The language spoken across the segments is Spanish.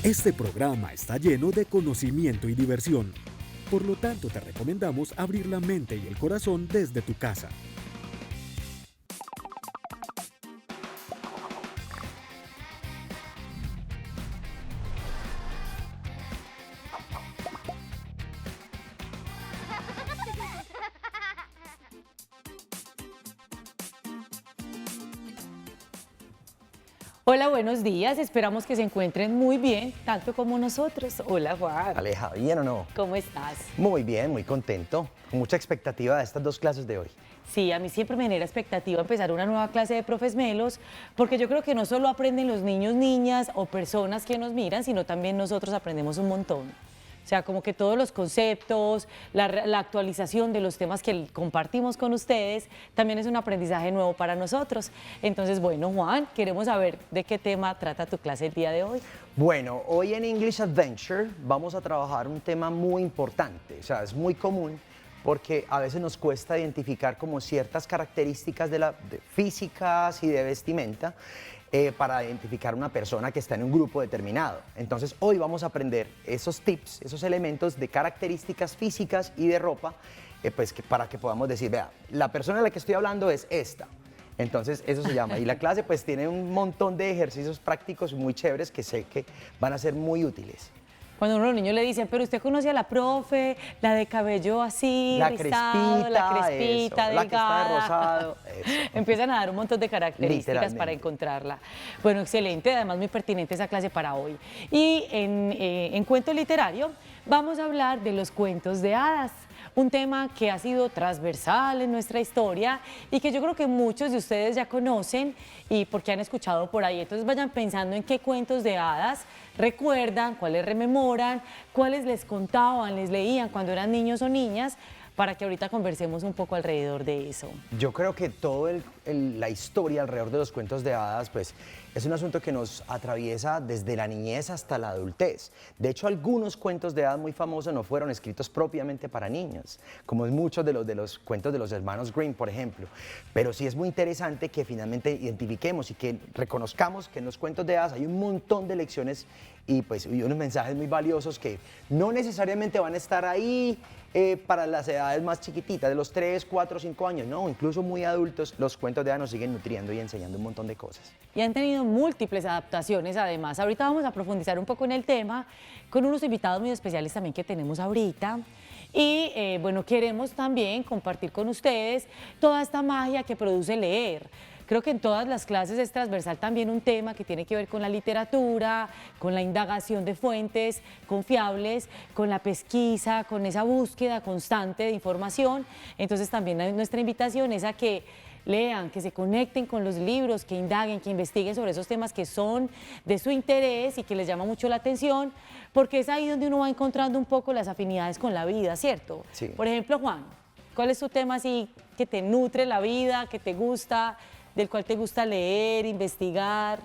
Este programa está lleno de conocimiento y diversión. Por lo tanto, te recomendamos abrir la mente y el corazón desde tu casa. Hola, buenos días. Esperamos que se encuentren muy bien, tanto como nosotros. Hola, Juan. Aleja, ¿bien o no? ¿Cómo estás? Muy bien, muy contento. Con mucha expectativa de estas dos clases de hoy. Sí, a mí siempre me genera expectativa empezar una nueva clase de Profes Melos, porque yo creo que no solo aprenden los niños, niñas o personas que nos miran, sino también nosotros aprendemos un montón. O sea, como que todos los conceptos, la actualización de los temas que compartimos con ustedes, también es un aprendizaje nuevo para nosotros. Entonces, bueno, Juan, queremos saber de qué tema trata tu clase el día de hoy. Bueno, hoy en English Adventure vamos a trabajar un tema muy importante. O sea, es muy común porque a veces nos cuesta identificar como ciertas características de físicas y de vestimenta para identificar una persona que está en un grupo determinado. Entonces hoy vamos a aprender esos tips, esos elementos de características físicas y de ropa, para que podamos decir, vea, la persona de la que estoy hablando es esta. Entonces eso se llama. Y la clase pues tiene un montón de ejercicios prácticos muy chéveres que sé que van a ser muy útiles. Cuando uno a los niños le dicen, pero usted conoce a la profe, la de cabello así, La rizado, la crespita, eso, la que está de delgada. rosado, eso. Empiezan a dar un montón de características Literalmente. para encontrarla. Bueno, excelente, además muy pertinente esa clase para hoy. Y en Cuento Literario vamos a hablar de los cuentos de hadas. Un tema que ha sido transversal en nuestra historia y que yo creo que muchos de ustedes ya conocen y porque han escuchado por ahí. Entonces vayan pensando en qué cuentos de hadas recuerdan, cuáles rememoran, cuáles les contaban, les leían cuando eran niños o niñas, para que ahorita conversemos un poco alrededor de eso. Yo creo que toda la historia alrededor de los cuentos de hadas, pues, es un asunto que nos atraviesa desde la niñez hasta la adultez. De hecho, algunos cuentos de hadas muy famosos no fueron escritos propiamente para niños, como es muchos de los cuentos de los hermanos Grimm, por ejemplo. Pero sí es muy interesante que finalmente identifiquemos y que reconozcamos que en los cuentos de hadas hay un montón de lecciones y unos mensajes muy valiosos que no necesariamente van a estar ahí para las edades más chiquititas, de los 3, 4, 5 años, no, incluso muy adultos, los cuentos de hadas nos siguen nutriendo y enseñando un montón de cosas. Y han tenido múltiples adaptaciones además. Ahorita vamos a profundizar un poco en el tema con unos invitados muy especiales también que tenemos ahorita. Y bueno, queremos también compartir con ustedes toda esta magia que produce leer. Creo que en todas las clases es transversal también un tema que tiene que ver con la literatura, con la indagación de fuentes confiables, con la pesquisa, con esa búsqueda constante de información. Entonces también nuestra invitación es a que lean, que se conecten con los libros, que indaguen, que investiguen sobre esos temas que son de su interés y que les llama mucho la atención, porque es ahí donde uno va encontrando un poco las afinidades con la vida, ¿cierto? Sí. Por ejemplo, Juan, ¿cuál es tu tema así que te nutre la vida, que te gusta, del cual te gusta leer, investigar?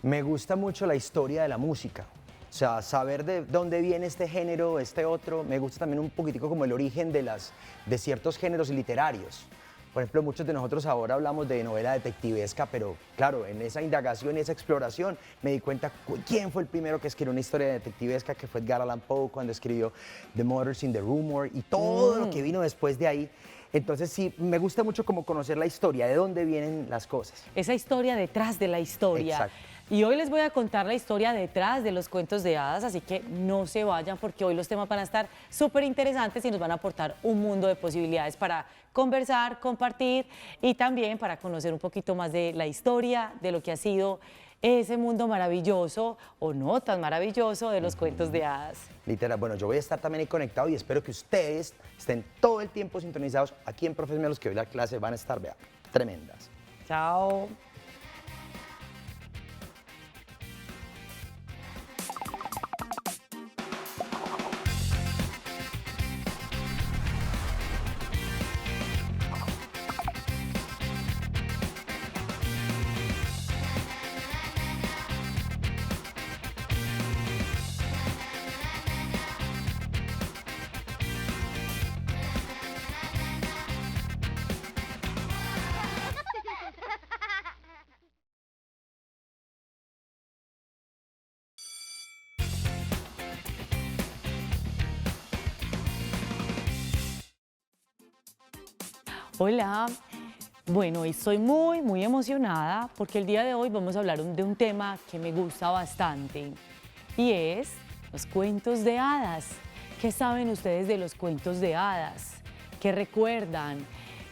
Me gusta mucho la historia de la música. O sea, saber de dónde viene este género, este otro. Me gusta también un poquitico como el origen de ciertos géneros literarios. Por ejemplo, muchos de nosotros ahora hablamos de novela detectivesca, pero claro, en esa indagación y esa exploración me di cuenta quién fue el primero que escribió una historia detectivesca, que fue Edgar Allan Poe cuando escribió The Murders in the Rue Morgue y todo lo que vino después de ahí. Entonces sí, me gusta mucho como conocer la historia, de dónde vienen las cosas. Esa historia detrás de la historia. Exacto. Y hoy les voy a contar la historia detrás de los cuentos de hadas, así que no se vayan porque hoy los temas van a estar súper interesantes y nos van a aportar un mundo de posibilidades para conversar, compartir y también para conocer un poquito más de la historia, de lo que ha sido ese mundo maravilloso o no tan maravilloso de los cuentos de hadas. Literal, bueno, yo voy a estar también ahí conectado y espero que ustedes estén todo el tiempo sintonizados aquí en Profes Melos, que hoy la clase van a estar, vean, tremendas. Chao. Hola. Bueno, estoy muy emocionada porque el día de hoy vamos a hablar de un tema que me gusta bastante y es los cuentos de hadas. ¿Qué saben ustedes de los cuentos de hadas? ¿Qué recuerdan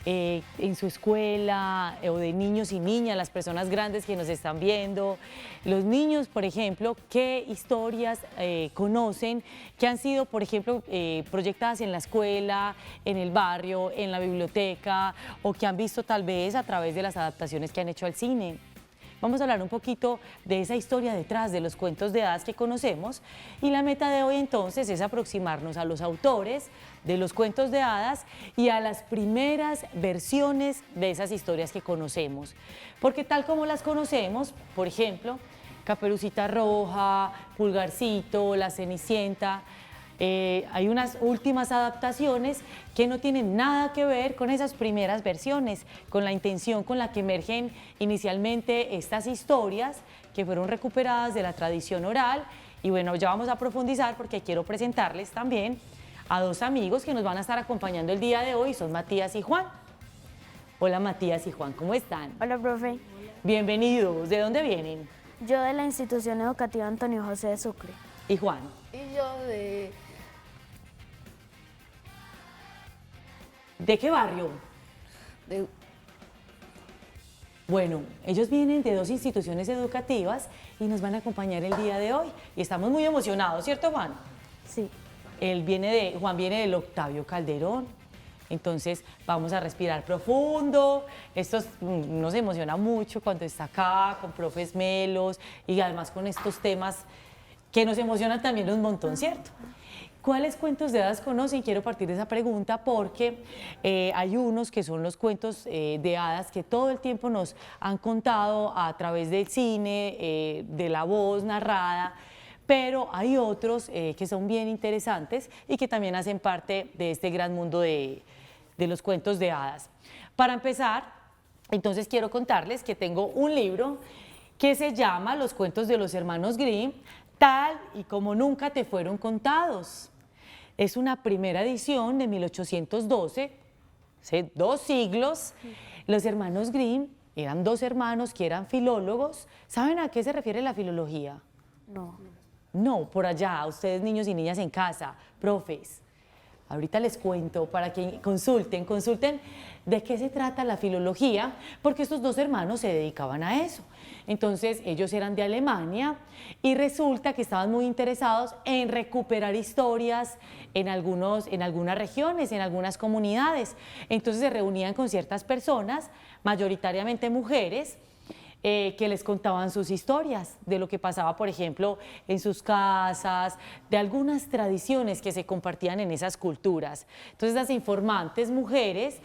en su escuela o de niños y niñas, las personas grandes que nos están viendo? Los niños, por ejemplo, ¿qué historias conocen que han sido, por ejemplo, proyectadas en la escuela, en el barrio, en la biblioteca o que han visto tal vez a través de las adaptaciones que han hecho al cine? Vamos a hablar un poquito de esa historia detrás de los cuentos de hadas que conocemos y la meta de hoy entonces es aproximarnos a los autores de los cuentos de hadas y a las primeras versiones de esas historias que conocemos. Porque tal como las conocemos, por ejemplo, Caperucita Roja, Pulgarcito, La Cenicienta, hay unas últimas adaptaciones que no tienen nada que ver con esas primeras versiones, con la intención con la que emergen inicialmente estas historias que fueron recuperadas de la tradición oral. Y bueno, ya vamos a profundizar porque quiero presentarles también a dos amigos que nos van a estar acompañando el día de hoy, son Matías y Juan. Hola Matías y Juan, ¿cómo están? Hola, profe. Bienvenidos, ¿de dónde vienen? Yo de la institución educativa Antonio José de Sucre. Y Juan. Y yo ¿De qué barrio? de Bueno, ellos vienen de dos instituciones educativas y nos van a acompañar el día de hoy. Y estamos muy emocionados, ¿cierto, Juan? Sí. Juan viene del Octavio Calderón. Entonces vamos a respirar profundo. Nos emociona mucho cuando está acá con profes melos y además con estos temas que nos emocionan también un montón, ¿cierto? ¿Cuáles cuentos de hadas conocen? Quiero partir de esa pregunta porque hay unos que son los cuentos de hadas que todo el tiempo nos han contado a través del cine, de la voz narrada, pero hay otros que son bien interesantes y que también hacen parte de este gran mundo de los cuentos de hadas. Para empezar, entonces quiero contarles que tengo un libro que se llama Los cuentos de los hermanos Grimm, tal y como nunca te fueron contados. Es una primera edición de 1812, hace 2 siglos. Los hermanos Grimm eran 2 hermanos que eran filólogos. ¿Saben a qué se refiere la filología? No. No, por allá, ustedes niños y niñas en casa, profes. Ahorita les cuento para que consulten de qué se trata la filología, porque estos 2 hermanos se dedicaban a eso. Entonces, ellos eran de Alemania y resulta que estaban muy interesados en recuperar historias en algunas regiones, en algunas comunidades. Entonces, se reunían con ciertas personas, mayoritariamente mujeres, que les contaban sus historias de lo que pasaba, por ejemplo, en sus casas, de algunas tradiciones que se compartían en esas culturas. Entonces, las informantes mujeres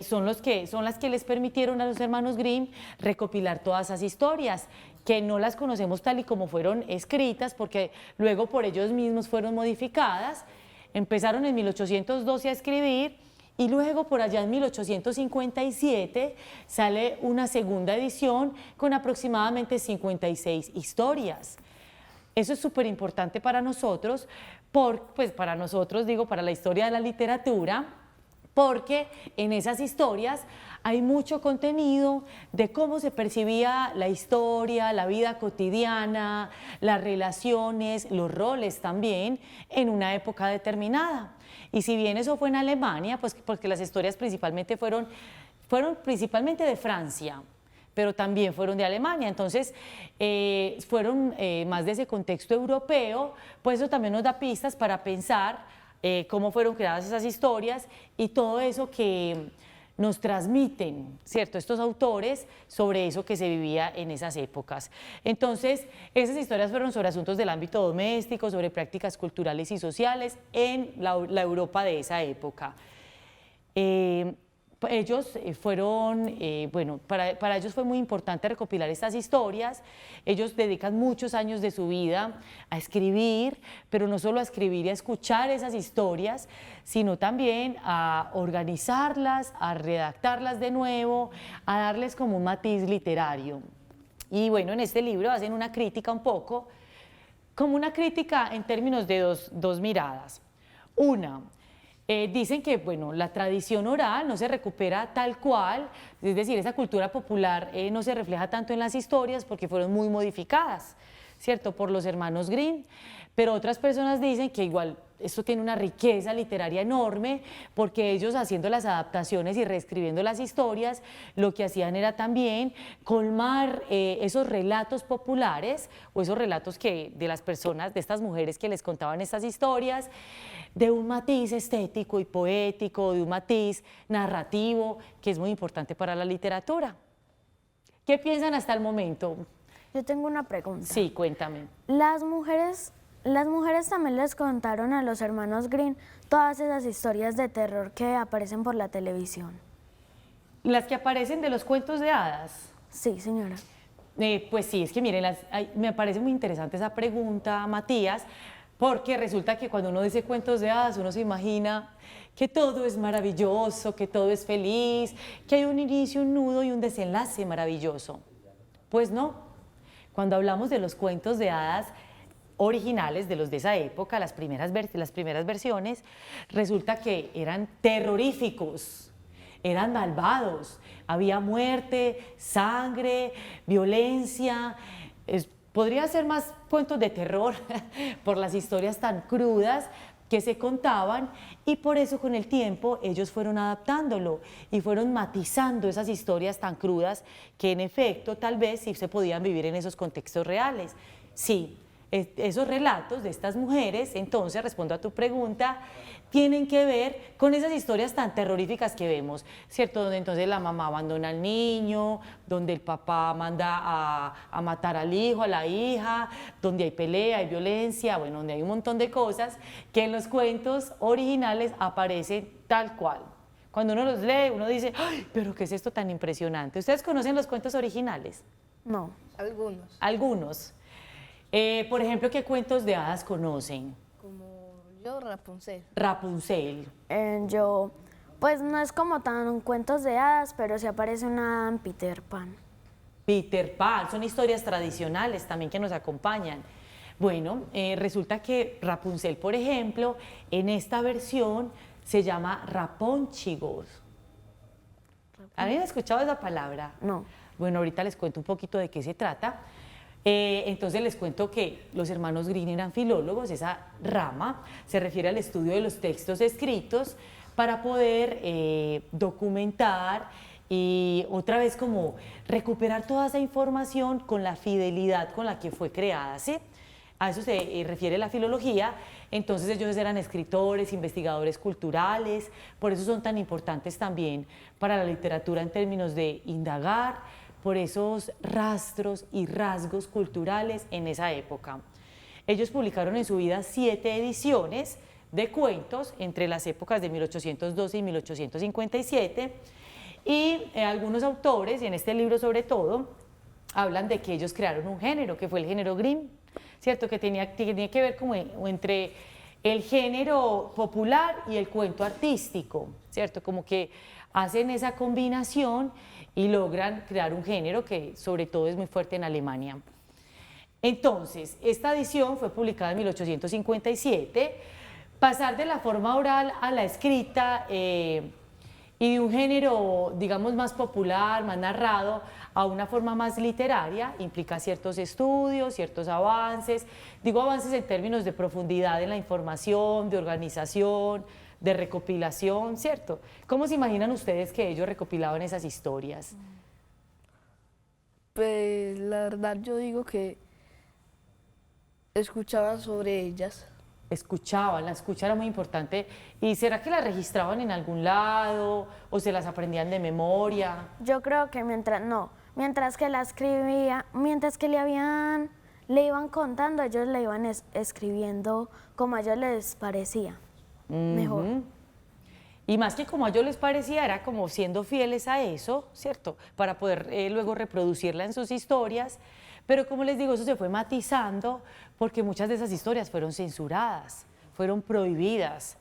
son las que les permitieron a los hermanos Grimm recopilar todas esas historias, que no las conocemos tal y como fueron escritas, porque luego por ellos mismos fueron modificadas. Empezaron en 1812 a escribir, y luego por allá en 1857 sale una segunda edición con aproximadamente 56 historias. Eso es súper importante para nosotros, para la historia de la literatura, porque en esas historias hay mucho contenido de cómo se percibía la historia, la vida cotidiana, las relaciones, los roles también en una época determinada. Y si bien eso fue en Alemania, pues porque las historias principalmente fueron principalmente de Francia, pero también fueron de Alemania, entonces fueron más de ese contexto europeo, pues eso también nos da pistas para pensar cómo fueron creadas esas historias y todo eso que nos transmiten, ¿cierto?, estos autores sobre eso que se vivía en esas épocas. Entonces, esas historias fueron sobre asuntos del ámbito doméstico, sobre prácticas culturales y sociales en la Europa de esa época. Ellos para ellos fue muy importante recopilar estas historias. Ellos dedican muchos años de su vida a escribir, pero no solo a escribir y a escuchar esas historias, sino también a organizarlas, a redactarlas de nuevo, a darles como un matiz literario. Y bueno, en este libro hacen una crítica un poco, como una crítica en términos de dos miradas. Una, Dicen que, bueno, la tradición oral no se recupera tal cual, es decir, esa cultura popular no se refleja tanto en las historias porque fueron muy modificadas, ¿cierto?, por los hermanos Grimm, pero otras personas dicen que igual esto tiene una riqueza literaria enorme porque ellos haciendo las adaptaciones y reescribiendo las historias, lo que hacían era también colmar esos relatos populares o esos relatos que de las personas, de estas mujeres que les contaban estas historias, de un matiz estético y poético, de un matiz narrativo que es muy importante para la literatura. ¿Qué piensan hasta el momento? Yo tengo una pregunta. Sí, cuéntame. Las mujeres también les contaron a los hermanos Grimm todas esas historias de terror que aparecen por la televisión. Las que aparecen de los cuentos de hadas. Sí, señora. Pues sí, es que miren, me parece muy interesante esa pregunta, Matías, porque resulta que cuando uno dice cuentos de hadas, uno se imagina que todo es maravilloso, que todo es feliz, que hay un inicio, un nudo y un desenlace maravilloso. Pues no, cuando hablamos de los cuentos de hadas originales, de los de esa época, las primeras versiones, resulta que eran terroríficos, eran malvados, había muerte, sangre, violencia, podría ser más cuentos de terror por las historias tan crudas que se contaban y por eso con el tiempo ellos fueron adaptándolo y fueron matizando esas historias tan crudas que en efecto tal vez sí se podían vivir en esos contextos reales. Sí, esos relatos de estas mujeres, entonces, respondo a tu pregunta, tienen que ver con esas historias tan terroríficas que vemos, ¿cierto? Donde entonces la mamá abandona al niño, donde el papá manda a matar al hijo, a la hija, donde hay pelea, hay violencia, bueno, donde hay un montón de cosas que en los cuentos originales aparecen tal cual. Cuando uno los lee, uno dice, ¡ay, pero qué es esto tan impresionante! ¿Ustedes conocen los cuentos originales? No. Algunos. Algunos. Por ejemplo, ¿qué cuentos de hadas conocen? Como yo, Rapunzel. Rapunzel. Pues no es como tan cuentos de hadas, pero sí aparece una hada en Peter Pan. Peter Pan, son historias tradicionales también que nos acompañan. Bueno, resulta que Rapunzel, por ejemplo, en esta versión se llama Raponchigos. ¿Habían escuchado esa palabra? No. Bueno, ahorita les cuento un poquito de qué se trata. Entonces les cuento que los hermanos Grimm eran filólogos, esa rama se refiere al estudio de los textos escritos para poder documentar y otra vez como recuperar toda esa información con la fidelidad con la que fue creada, ¿sí? A eso se refiere la filología. Entonces ellos eran escritores, investigadores culturales, por eso son tan importantes también para la literatura en términos de indagar por esos rastros y rasgos culturales en esa época. Ellos publicaron en su vida 7 ediciones de cuentos entre las épocas de 1812 y 1857 y algunos autores, y en este libro sobre todo, hablan de que ellos crearon un género, que fue el género Grimm, ¿cierto? Que tenía que ver como entre el género popular y el cuento artístico, ¿cierto? Como que hacen esa combinación y logran crear un género que sobre todo es muy fuerte en Alemania. Entonces, esta edición fue publicada en 1857, pasar de la forma oral a la escrita y de un género, digamos, más popular, más narrado, a una forma más literaria, implica ciertos estudios, ciertos avances, digo avances en términos de profundidad en la información, de organización, de recopilación, ¿cierto? ¿Cómo se imaginan ustedes que ellos recopilaban esas historias? Pues la verdad yo digo que escuchaban sobre ellas. Escuchaban, la escucha era muy importante. ¿Y será que la registraban en algún lado o se las aprendían de memoria? Yo creo que mientras que la escribía, mientras que le iban contando, ellos le iban escribiendo como a ellos les parecía. Mejor. Y más que como a ellos les parecía, era como siendo fieles a eso, ¿cierto? Para poder luego reproducirla en sus historias. Pero como les digo, eso se fue matizando porque muchas de esas historias fueron censuradas, fueron prohibidas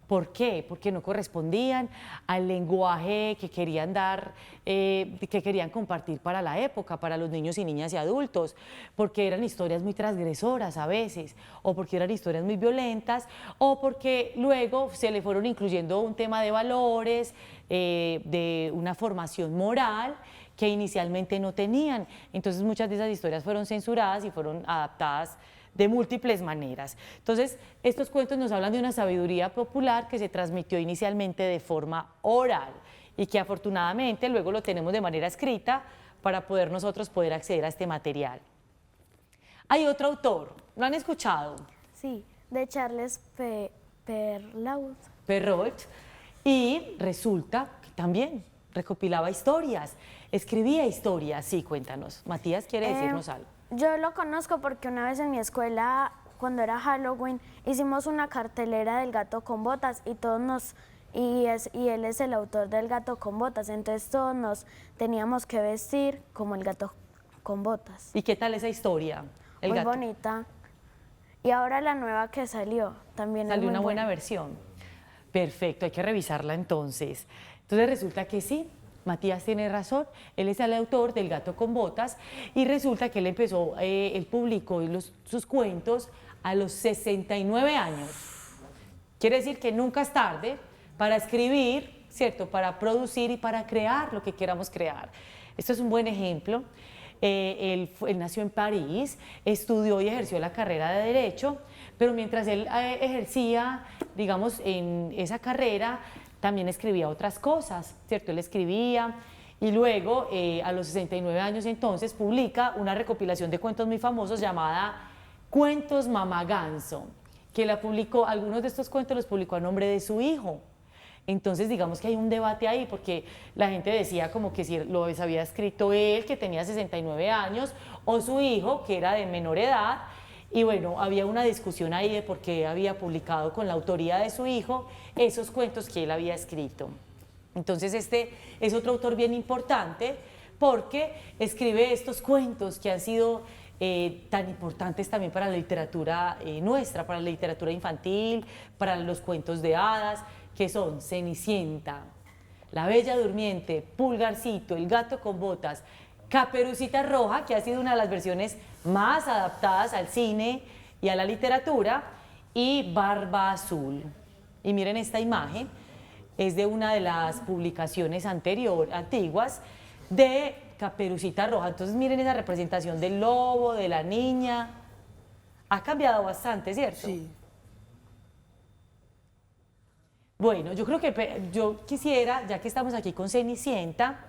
¿Por qué? Porque no correspondían al lenguaje que querían dar, que querían compartir para la época, para los niños y niñas y adultos, porque eran historias muy transgresoras a veces, o porque eran historias muy violentas, o porque luego se le fueron incluyendo un tema de valores, de una formación moral que inicialmente no tenían. Entonces muchas de esas historias fueron censuradas y fueron adaptadas de múltiples maneras. Entonces, estos cuentos nos hablan de una sabiduría popular que se transmitió inicialmente de forma oral y que afortunadamente luego lo tenemos de manera escrita para poder nosotros poder acceder a este material. Hay otro autor, ¿lo han escuchado? Sí, de Charles Perrault. Perrault, y resulta que también recopilaba historias, escribía historias. Sí, cuéntanos. Matías quiere decirnos algo. Yo lo conozco porque una vez en mi escuela, cuando era Halloween, hicimos una cartelera del gato con botas y todos nos... y él es el autor del gato con botas, entonces todos nos teníamos que vestir como el gato con botas. ¿Y qué tal esa historia? El Muy gato. bonita. Y ahora la nueva que salió también es Salió muy una buena buena. versión. Perfecto, hay que revisarla entonces. Entonces resulta que sí, Matías tiene razón, él es el autor del gato con botas y resulta que él empezó, él publicó sus cuentos a los 69 años. Quiere decir que nunca es tarde para escribir, ¿cierto? Para producir y para crear lo que queramos crear. Esto es un buen ejemplo. Él nació en París, estudió y ejerció la carrera de Derecho, pero mientras él ejercía, digamos, en esa carrera, también escribía otras cosas, ¿cierto? Él escribía y luego, a los 69 años entonces, publica una recopilación de cuentos muy famosos llamada Cuentos Mamá Ganso, que la publicó, algunos de estos cuentos los publicó a nombre de su hijo. Entonces, digamos que hay un debate ahí, porque la gente decía como que si lo había escrito él, que tenía 69 años, o su hijo, que era de menor edad, y bueno, había una discusión ahí de por qué había publicado con la autoría de su hijo esos cuentos que él había escrito. Entonces, este es otro autor bien importante, porque escribe estos cuentos que han sido tan importantes también para la literatura nuestra, para la literatura infantil, para los cuentos de hadas, que son Cenicienta, La Bella Durmiente, Pulgarcito, El Gato con Botas, Caperucita Roja, que ha sido una de las versiones más adaptadas al cine y a la literatura, y Barba Azul. Y miren esta imagen, es de una de las publicaciones antiguas de Caperucita Roja. Entonces miren esa representación del lobo, de la niña. Ha cambiado bastante, ¿cierto? Sí. Bueno, yo creo que yo quisiera, ya que estamos aquí con Cenicienta,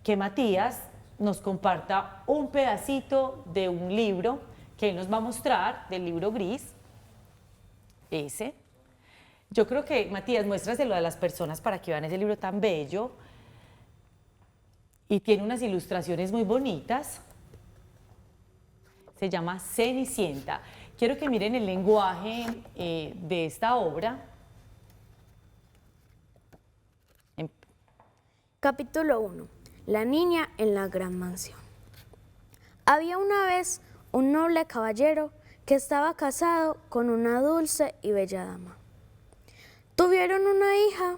que Matías nos comparta un pedacito de un libro que él nos va a mostrar, del libro gris, ese. Yo creo que, Matías, muéstraselo a las personas para que vean ese libro tan bello y tiene unas ilustraciones muy bonitas. Se llama Cenicienta. Quiero que miren el lenguaje de esta obra. Capítulo 1. La niña en la gran mansión. Había una vez un noble caballero que estaba casado con una dulce y bella dama. Tuvieron una hija,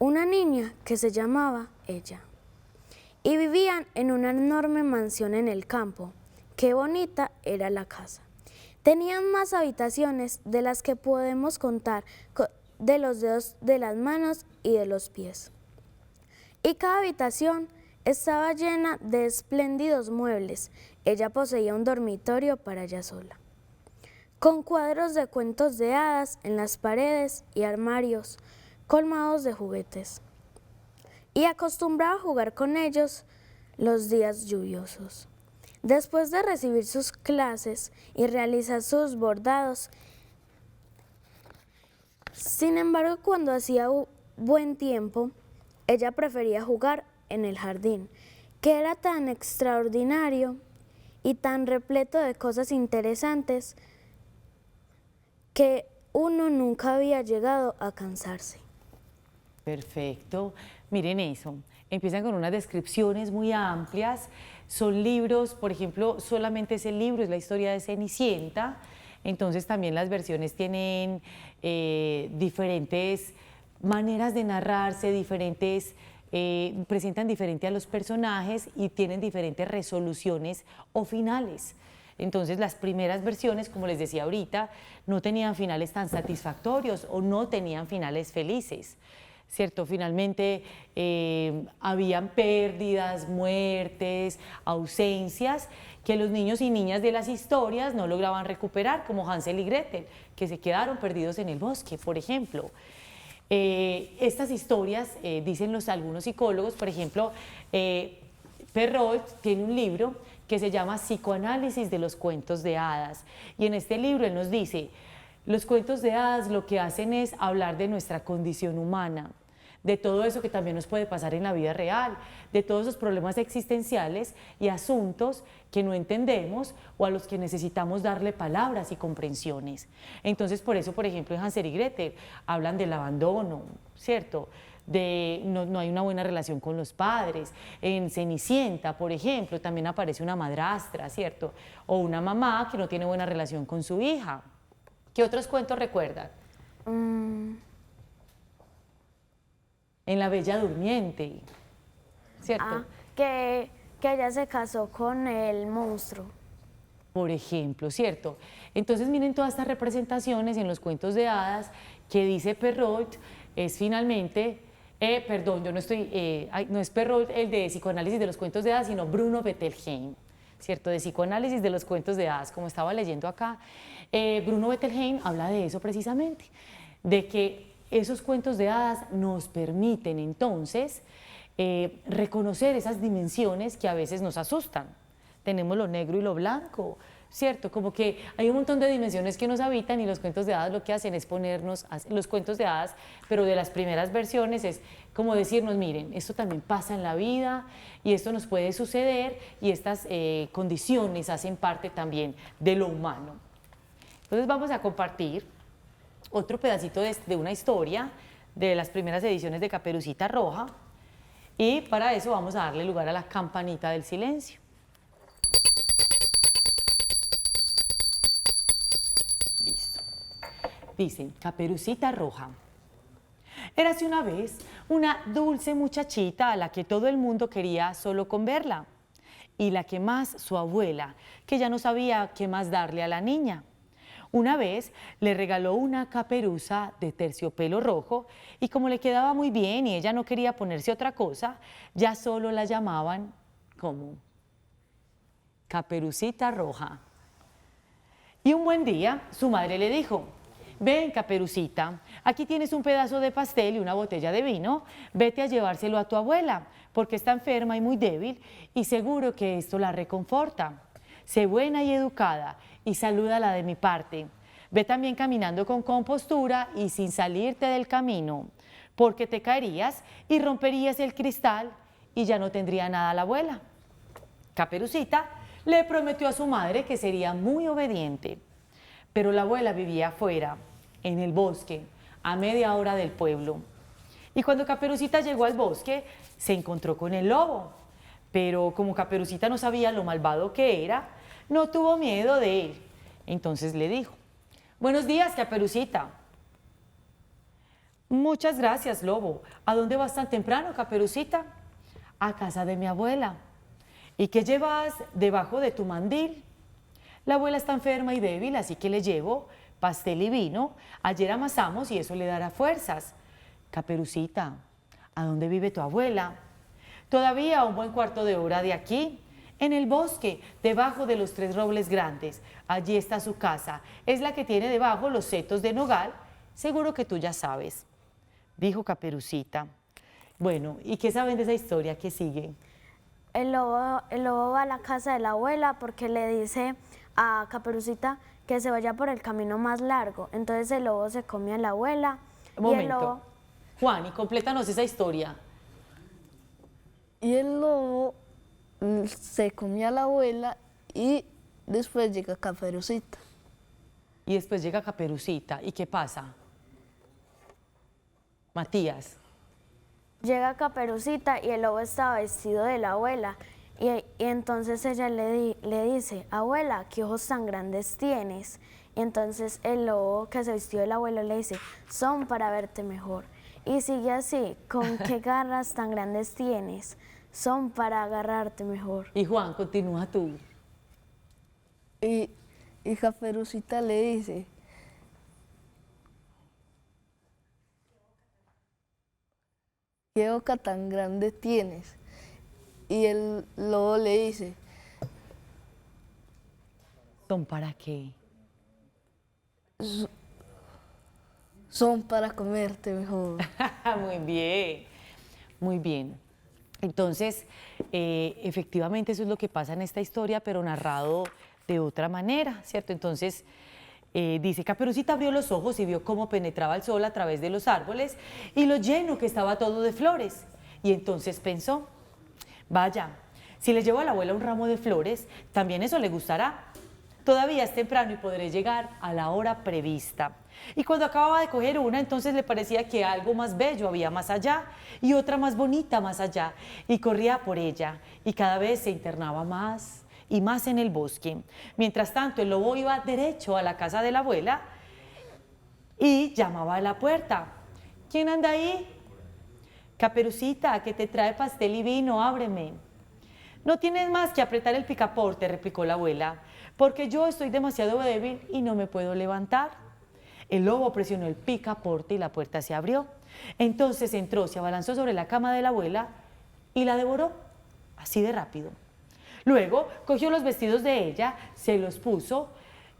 una niña que se llamaba Ella, y vivían en una enorme mansión en el campo. Qué bonita era la casa. Tenían más habitaciones de las que podemos contar de los dedos de las manos y de los pies. Y cada habitación estaba llena de espléndidos muebles. Ella poseía un dormitorio para ella sola, con cuadros de cuentos de hadas en las paredes y armarios colmados de juguetes. Y acostumbraba a jugar con ellos los días lluviosos. Después de recibir sus clases y realizar sus bordados, sin embargo, cuando hacía buen tiempo, ella prefería jugar en el jardín, que era tan extraordinario y tan repleto de cosas interesantes que uno nunca había llegado a cansarse. Perfecto. Miren eso. Empiezan con unas descripciones muy amplias. Son libros, por ejemplo, solamente ese libro es la historia de Cenicienta. Entonces también las versiones tienen diferentes maneras de narrarse, presentan diferente a los personajes y tienen diferentes resoluciones o finales. Entonces las primeras versiones, como les decía ahorita, no tenían finales tan satisfactorios o no tenían finales felices, ¿cierto? Finalmente habían pérdidas, muertes, ausencias que los niños y niñas de las historias no lograban recuperar, como Hansel y Gretel, que se quedaron perdidos en el bosque, por ejemplo. Estas historias, dicen algunos psicólogos, por ejemplo, Perrault tiene un libro que se llama Psicoanálisis de los cuentos de hadas, y en este libro él nos dice, los cuentos de hadas lo que hacen es hablar de nuestra condición humana, de todo eso que también nos puede pasar en la vida real, de todos esos problemas existenciales y asuntos que no entendemos o a los que necesitamos darle palabras y comprensiones. Entonces, por eso, por ejemplo, en Hansel y Gretel hablan del abandono, ¿cierto?, de no hay una buena relación con los padres. En Cenicienta, por ejemplo, también aparece una madrastra, ¿cierto?, o una mamá que no tiene buena relación con su hija. ¿Qué otros cuentos recuerdan? En La Bella Durmiente, ¿cierto? Que ella se casó con el monstruo. Por ejemplo, ¿cierto? Entonces miren todas estas representaciones en los cuentos de hadas que dice Perrault, es finalmente, perdón, yo no estoy, no es Perrault el de psicoanálisis de los cuentos de hadas, sino Bruno Bettelheim, ¿cierto? De psicoanálisis de los cuentos de hadas, como estaba leyendo acá. Bruno Bettelheim habla de eso precisamente, de que esos cuentos de hadas nos permiten entonces reconocer esas dimensiones que a veces nos asustan. Tenemos lo negro y lo blanco, ¿cierto? Como que hay un montón de dimensiones que nos habitan y los cuentos de hadas lo que hacen es ponernos, los cuentos de hadas, pero de las primeras versiones es como decirnos, miren, esto también pasa en la vida y esto nos puede suceder y estas condiciones hacen parte también de lo humano. Entonces vamos a compartir otro pedacito de una historia de las primeras ediciones de Caperucita Roja y para eso vamos a darle lugar a la campanita del silencio. Listo. Dice, Caperucita Roja. Érase una vez una dulce muchachita a la que todo el mundo quería solo con verla y la que más su abuela, que ya no sabía qué más darle a la niña. Una vez le regaló una caperuza de terciopelo rojo y como le quedaba muy bien y ella no quería ponerse otra cosa, ya solo la llamaban como Caperucita Roja. Y un buen día su madre le dijo, ven Caperucita, aquí tienes un pedazo de pastel y una botella de vino, vete a llevárselo a tu abuela porque está enferma y muy débil y seguro que esto la reconforta. Sé buena y educada y salúdala de mi parte. Ve también caminando con compostura y sin salirte del camino, porque te caerías y romperías el cristal y ya no tendría nada la abuela. Caperucita le prometió a su madre que sería muy obediente, pero la abuela vivía afuera, en el bosque, a media hora del pueblo. Y cuando Caperucita llegó al bosque, se encontró con el lobo, pero como Caperucita no sabía lo malvado que era, no tuvo miedo de él. Entonces le dijo, buenos días, Caperucita. Muchas gracias, lobo. ¿A dónde vas tan temprano, Caperucita? A casa de mi abuela. ¿Y qué llevas debajo de tu mandil? La abuela está enferma y débil, así que le llevo pastel y vino. Ayer amasamos y eso le dará fuerzas. Caperucita, ¿a dónde vive tu abuela? Todavía a un buen cuarto de hora de aquí. En el bosque, debajo de los 3 robles grandes. Allí está su casa. Es la que tiene debajo los setos de nogal. Seguro que tú ya sabes, dijo Caperucita. Bueno, ¿y qué saben de esa historia que sigue? El lobo va a la casa de la abuela porque le dice a Caperucita que se vaya por el camino más largo. Entonces el lobo se come a la abuela. Un momento. Juan, y complétanos esa historia. Y el lobo se comía a la abuela y después llega Caperucita. Y después llega Caperucita. ¿Y qué pasa? Matías. Llega Caperucita y el lobo estaba vestido de la abuela Y entonces ella le dice, abuela, ¿qué ojos tan grandes tienes? Y entonces el lobo que se vistió del abuelo le dice, son para verte mejor. Y sigue así, ¿con qué garras tan grandes tienes? Son para agarrarte mejor. Y Juan, continúa tú. Y Caperucita le dice, ¿qué boca tan grande tienes? Y el lobo le dice, ¿Son para qué? son para comerte mejor. Muy bien, muy bien. Entonces, efectivamente eso es lo que pasa en esta historia, pero narrado de otra manera, ¿cierto? Entonces, dice, Caperucita abrió los ojos y vio cómo penetraba el sol a través de los árboles y lo lleno que estaba todo de flores. Y entonces pensó, vaya, si le llevo a la abuela un ramo de flores, también eso le gustará. Todavía es temprano y podré llegar a la hora prevista. Y cuando acababa de coger una, entonces le parecía que algo más bello había más allá y otra más bonita más allá, y corría por ella, y cada vez se internaba más y más en el bosque. Mientras tanto, el lobo iba derecho a la casa de la abuela y llamaba a la puerta. ¿Quién anda ahí? Caperucita, que te trae pastel y vino, ábreme. No tienes más que apretar el picaporte, replicó la abuela, porque yo estoy demasiado débil y no me puedo levantar. El lobo presionó el picaporte y la puerta se abrió. Entonces entró, se abalanzó sobre la cama de la abuela y la devoró, así de rápido. Luego cogió los vestidos de ella, se los puso,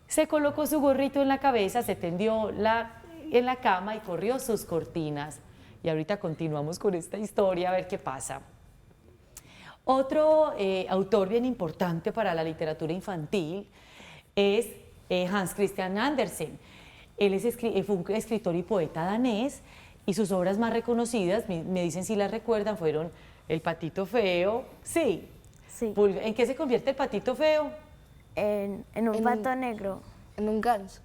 se colocó su gorrito en la cabeza, se tendió en la cama y corrió sus cortinas. Y ahorita continuamos con esta historia a ver qué pasa. Otro autor bien importante para la literatura infantil es Hans Christian Andersen. Él fue un escritor y poeta danés y sus obras más reconocidas, me dicen si las recuerdan, fueron El patito feo. Sí. Sí, ¿En qué se convierte el patito feo? en un pato negro. En un ganso.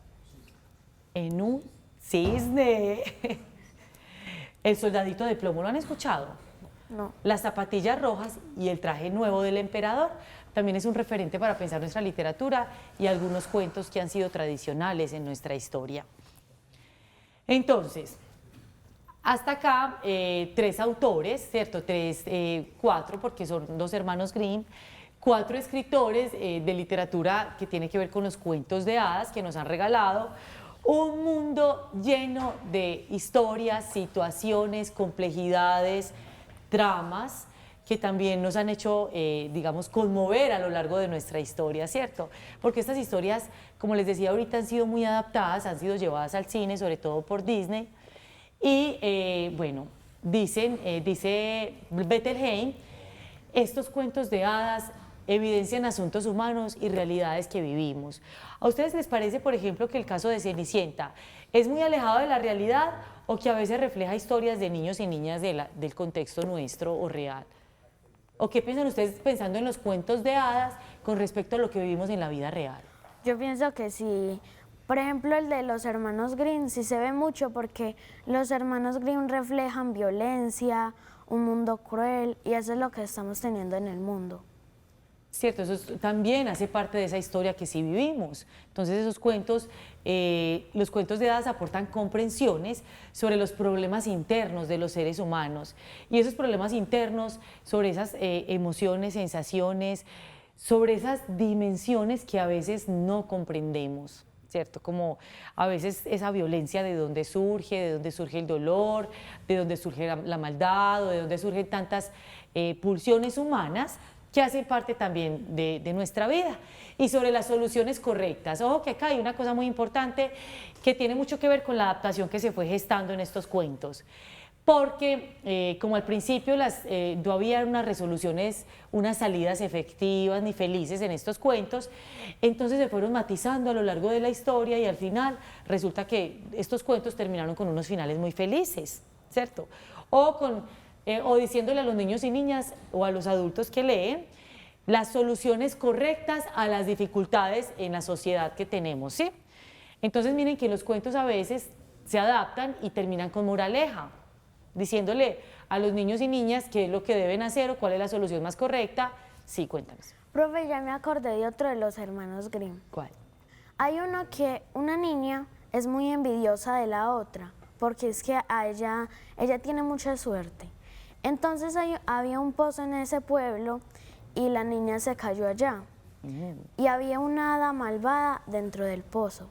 En un cisne. El soldadito de plomo, ¿lo han escuchado? No. Las zapatillas rojas y el traje nuevo del emperador también es un referente para pensar nuestra literatura y algunos cuentos que han sido tradicionales en nuestra historia. Entonces, hasta acá tres autores, ¿cierto? Cuatro, porque son dos hermanos Grimm, cuatro escritores de literatura que tiene que ver con los cuentos de hadas que nos han regalado un mundo lleno de historias, situaciones, complejidades, tramas que también nos han hecho, digamos, conmover a lo largo de nuestra historia, ¿cierto? Porque estas historias, como les decía ahorita, han sido muy adaptadas, han sido llevadas al cine, sobre todo por Disney. Y, bueno, dice Bettelheim, estos cuentos de hadas evidencian asuntos humanos y realidades que vivimos. ¿A ustedes les parece, por ejemplo, que el caso de Cenicienta es muy alejado de la realidad o que a veces refleja historias de niños y niñas del contexto nuestro o real? ¿O qué piensan ustedes pensando en los cuentos de hadas con respecto a lo que vivimos en la vida real? Yo pienso que sí. Por ejemplo, el de los hermanos Grimm sí se ve mucho porque los hermanos Grimm reflejan violencia, un mundo cruel, y eso es lo que estamos teniendo en el mundo. Cierto, también hace parte de esa historia que sí vivimos. Entonces esos cuentos, los cuentos de hadas aportan comprensiones sobre los problemas internos de los seres humanos. Y esos problemas internos, sobre esas emociones, sensaciones, sobre esas dimensiones que a veces no comprendemos, ¿cierto? Como a veces esa violencia de dónde surge el dolor, de dónde surge la maldad, o de dónde surgen tantas pulsiones humanas que hacen parte también de nuestra vida. Y sobre las soluciones correctas. Ojo que acá hay una cosa muy importante que tiene mucho que ver con la adaptación que se fue gestando en estos cuentos. Porque como al principio no había unas resoluciones, unas salidas efectivas ni felices en estos cuentos, entonces se fueron matizando a lo largo de la historia y al final resulta que estos cuentos terminaron con unos finales muy felices, ¿cierto? O diciéndole a los niños y niñas o a los adultos que leen las soluciones correctas a las dificultades en la sociedad que tenemos, ¿sí? Entonces miren que los cuentos a veces se adaptan y terminan con moraleja, diciéndole a los niños y niñas qué es lo que deben hacer o cuál es la solución más correcta Sí, cuéntanos. Profe, ya me acordé de otro de los hermanos Grimm. ¿Cuál? Hay uno que una niña es muy envidiosa de la otra, porque es que a ella tiene mucha suerte. Entonces había un pozo en ese pueblo y la niña se cayó allá. Y había una hada malvada dentro del pozo.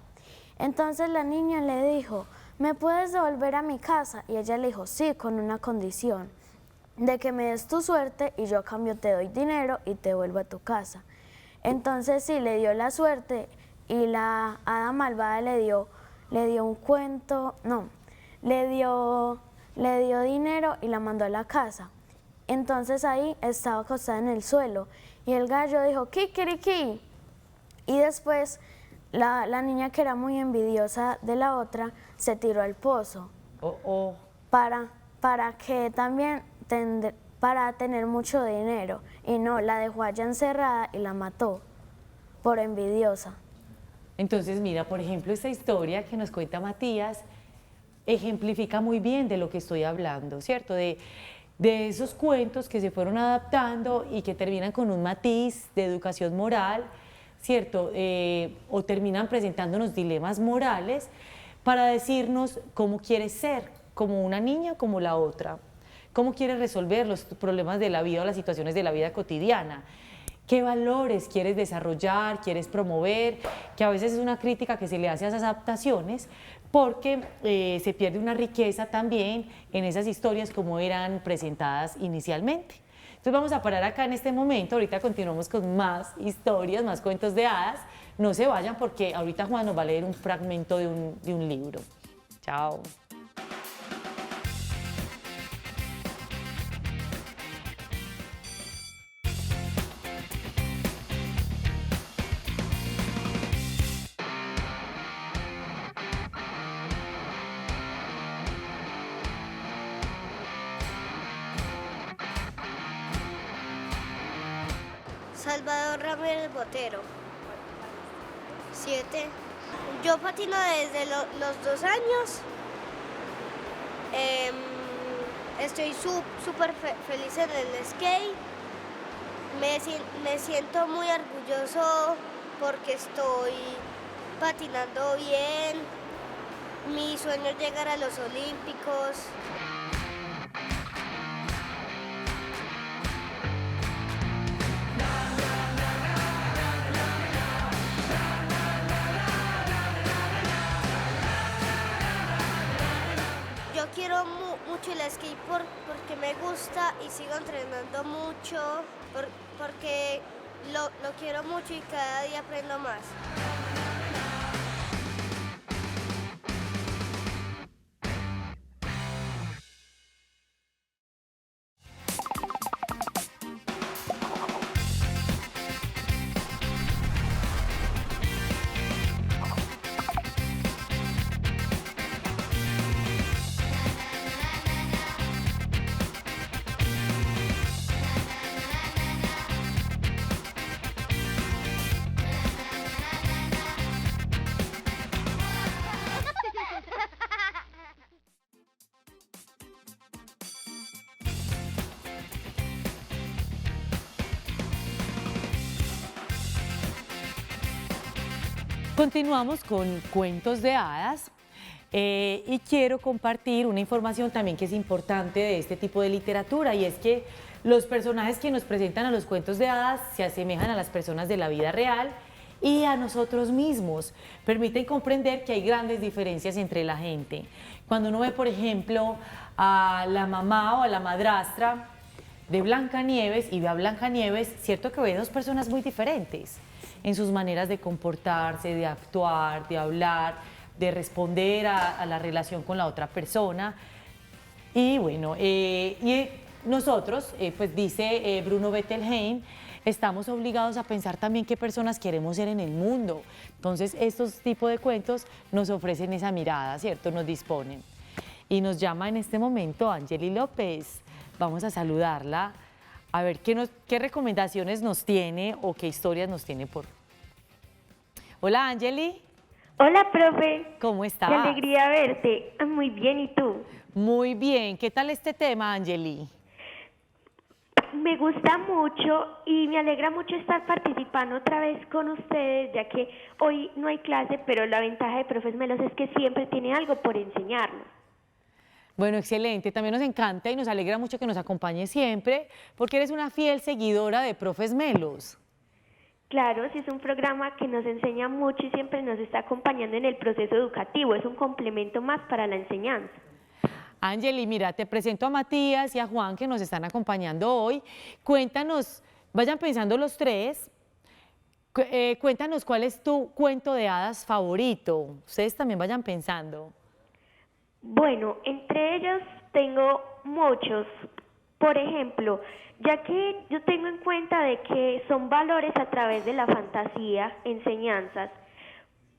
Entonces la niña le dijo, ¿me puedes devolver a mi casa? Y ella le dijo, sí, con una condición, de que me des tu suerte y yo a cambio te doy dinero y te vuelvo a tu casa. Entonces sí, le dio la suerte y la hada malvada le dio un cuento, no, le dio dinero y la mandó a la casa. Entonces ahí estaba acostada en el suelo y el gallo dijo, kikiriki. Y después la niña, que era muy envidiosa de la otra, se tiró al pozo para que también para tener mucho dinero. Y no, la dejó allá encerrada y la mató por envidiosa. Entonces, mira, por ejemplo, esta historia que nos cuenta Matías ejemplifica muy bien de lo que estoy hablando, ¿cierto? De esos cuentos que se fueron adaptando y que terminan con un matiz de educación moral, ¿cierto? O terminan presentándonos dilemas morales para decirnos cómo quieres ser, como una niña, como la otra, cómo quieres resolver los problemas de la vida o las situaciones de la vida cotidiana. ¿Qué valores quieres desarrollar, quieres promover? Que a veces es una crítica que se le hace a esas adaptaciones porque se pierde una riqueza también en esas historias como eran presentadas inicialmente. Entonces vamos a parar acá en este momento, ahorita continuamos con más historias, más cuentos de hadas. No se vayan porque ahorita Juan nos va a leer un fragmento de un libro. Chao. Salvador Ramírez Botero. 7. Yo patino desde los 2 años. Estoy súper feliz en el skate. Me siento muy orgulloso porque estoy patinando bien. Mi sueño es llegar a los Olímpicos. Yo quiero mucho el skateboard porque me gusta y sigo entrenando mucho porque lo quiero mucho y cada día aprendo más. Continuamos con cuentos de hadas y quiero compartir una información también que es importante de este tipo de literatura, y es que los personajes que nos presentan a los cuentos de hadas se asemejan a las personas de la vida real y a nosotros mismos. Permiten comprender que hay grandes diferencias entre la gente. Cuando uno ve, por ejemplo, a la mamá o a la madrastra de Blancanieves y ve a Blancanieves, cierto que ve dos personas muy diferentes en sus maneras de comportarse, de actuar, de hablar, de responder a la relación con la otra persona. Y bueno, nosotros, pues dice Bruno Bettelheim, estamos obligados a pensar también qué personas queremos ser en el mundo. Entonces, estos tipos de cuentos nos ofrecen esa mirada, ¿cierto? Nos disponen. Y nos llama en este momento Angeli López. Vamos a saludarla, a ver qué recomendaciones nos tiene o qué historias nos tiene por... Hola, Angeli. Hola, profe. ¿Cómo estás? Qué alegría verte. Muy bien, ¿y tú? Muy bien. ¿Qué tal este tema, Angeli? me gusta mucho y me alegra mucho estar participando otra vez con ustedes, ya que hoy no hay clase, pero la ventaja de Profes Melos es que siempre tiene algo por enseñarnos. Bueno, excelente. También nos encanta y nos alegra mucho que nos acompañes siempre, porque eres una fiel seguidora de Profes Melos. Claro, sí es un programa que nos enseña mucho y siempre nos está acompañando en el proceso educativo, es un complemento más para la enseñanza. Angeli, mira, te presento a Matías y a Juan que nos están acompañando hoy. Cuéntanos, vayan pensando los tres, cuéntanos cuál es tu cuento de hadas favorito. Ustedes también vayan pensando. Bueno, entre ellos tengo muchos. Por ejemplo, ya que yo tengo en cuenta de que son valores a través de la fantasía, enseñanzas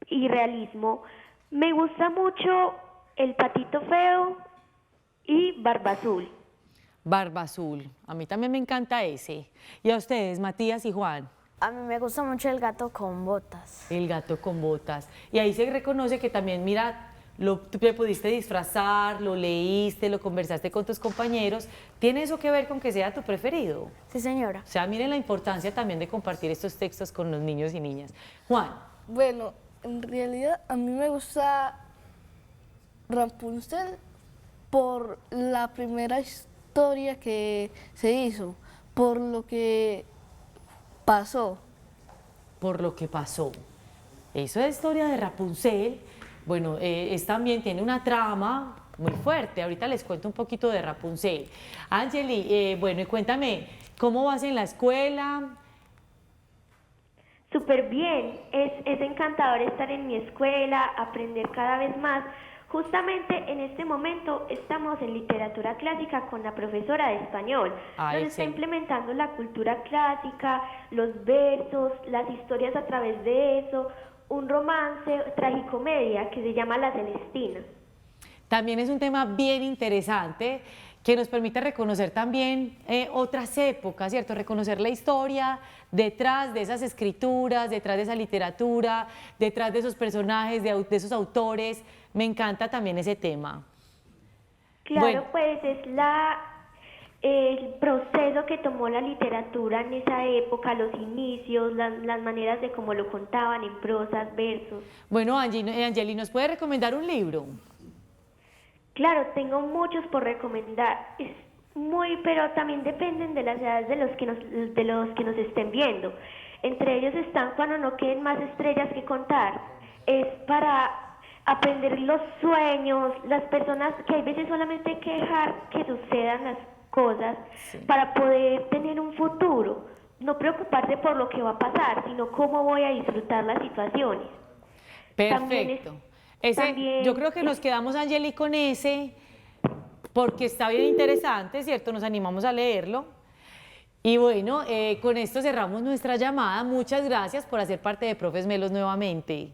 y realismo, me gusta mucho El Patito Feo y Barba Azul. Barba Azul, a mí también me encanta ese. ¿Y a ustedes, Matías y Juan? A mí me gusta mucho El gato con botas. El gato con botas. Y ahí se reconoce que también, mira, tú te pudiste disfrazar, lo leíste, lo conversaste con tus compañeros. ¿Tiene eso que ver con que sea tu preferido? Sí, señora. O sea, miren la importancia también de compartir estos textos con los niños y niñas. Juan. Bueno, en realidad a mí me gusta Rapunzel por la primera historia que se hizo, por lo que pasó. Por lo que pasó. Eso es historia de Rapunzel. Bueno, también tiene una trama muy fuerte. Ahorita les cuento un poquito de Rapunzel. Angeli, bueno, y cuéntame, ¿cómo vas en la escuela? Súper bien, es encantador estar en mi escuela, aprender cada vez más. Justamente en este momento estamos en literatura clásica con la profesora de español. Nos está implementando la cultura clásica, los versos, las historias a través de eso, un romance, tragicomedia que se llama La Celestina. También es un tema bien interesante que nos permite reconocer también otras épocas, ¿cierto? Reconocer la historia detrás de esas escrituras, detrás de esa literatura, detrás de esos personajes, de esos autores. Me encanta también ese tema. Claro, bueno, pues es el proceso que tomó la literatura en esa época, los inicios, las maneras de cómo lo contaban en prosas, versos. Bueno, Angeli, ¿nos puede recomendar un libro? Claro, tengo muchos por recomendar. Pero también dependen de las edades de los que nos estén viendo. Entre ellos están Cuando no queden más estrellas que contar. Es para aprender los sueños, las personas que hay veces solamente hay que dejar que sucedan las cosas para poder tener un futuro. No preocuparse por lo que va a pasar, sino cómo voy a disfrutar las situaciones. Perfecto. Yo creo que nos quedamos, Angeli, con ese, porque está bien interesante, ¿cierto? Nos animamos a leerlo. Y bueno, con esto cerramos nuestra llamada. Muchas gracias por hacer parte de Profes Melos nuevamente.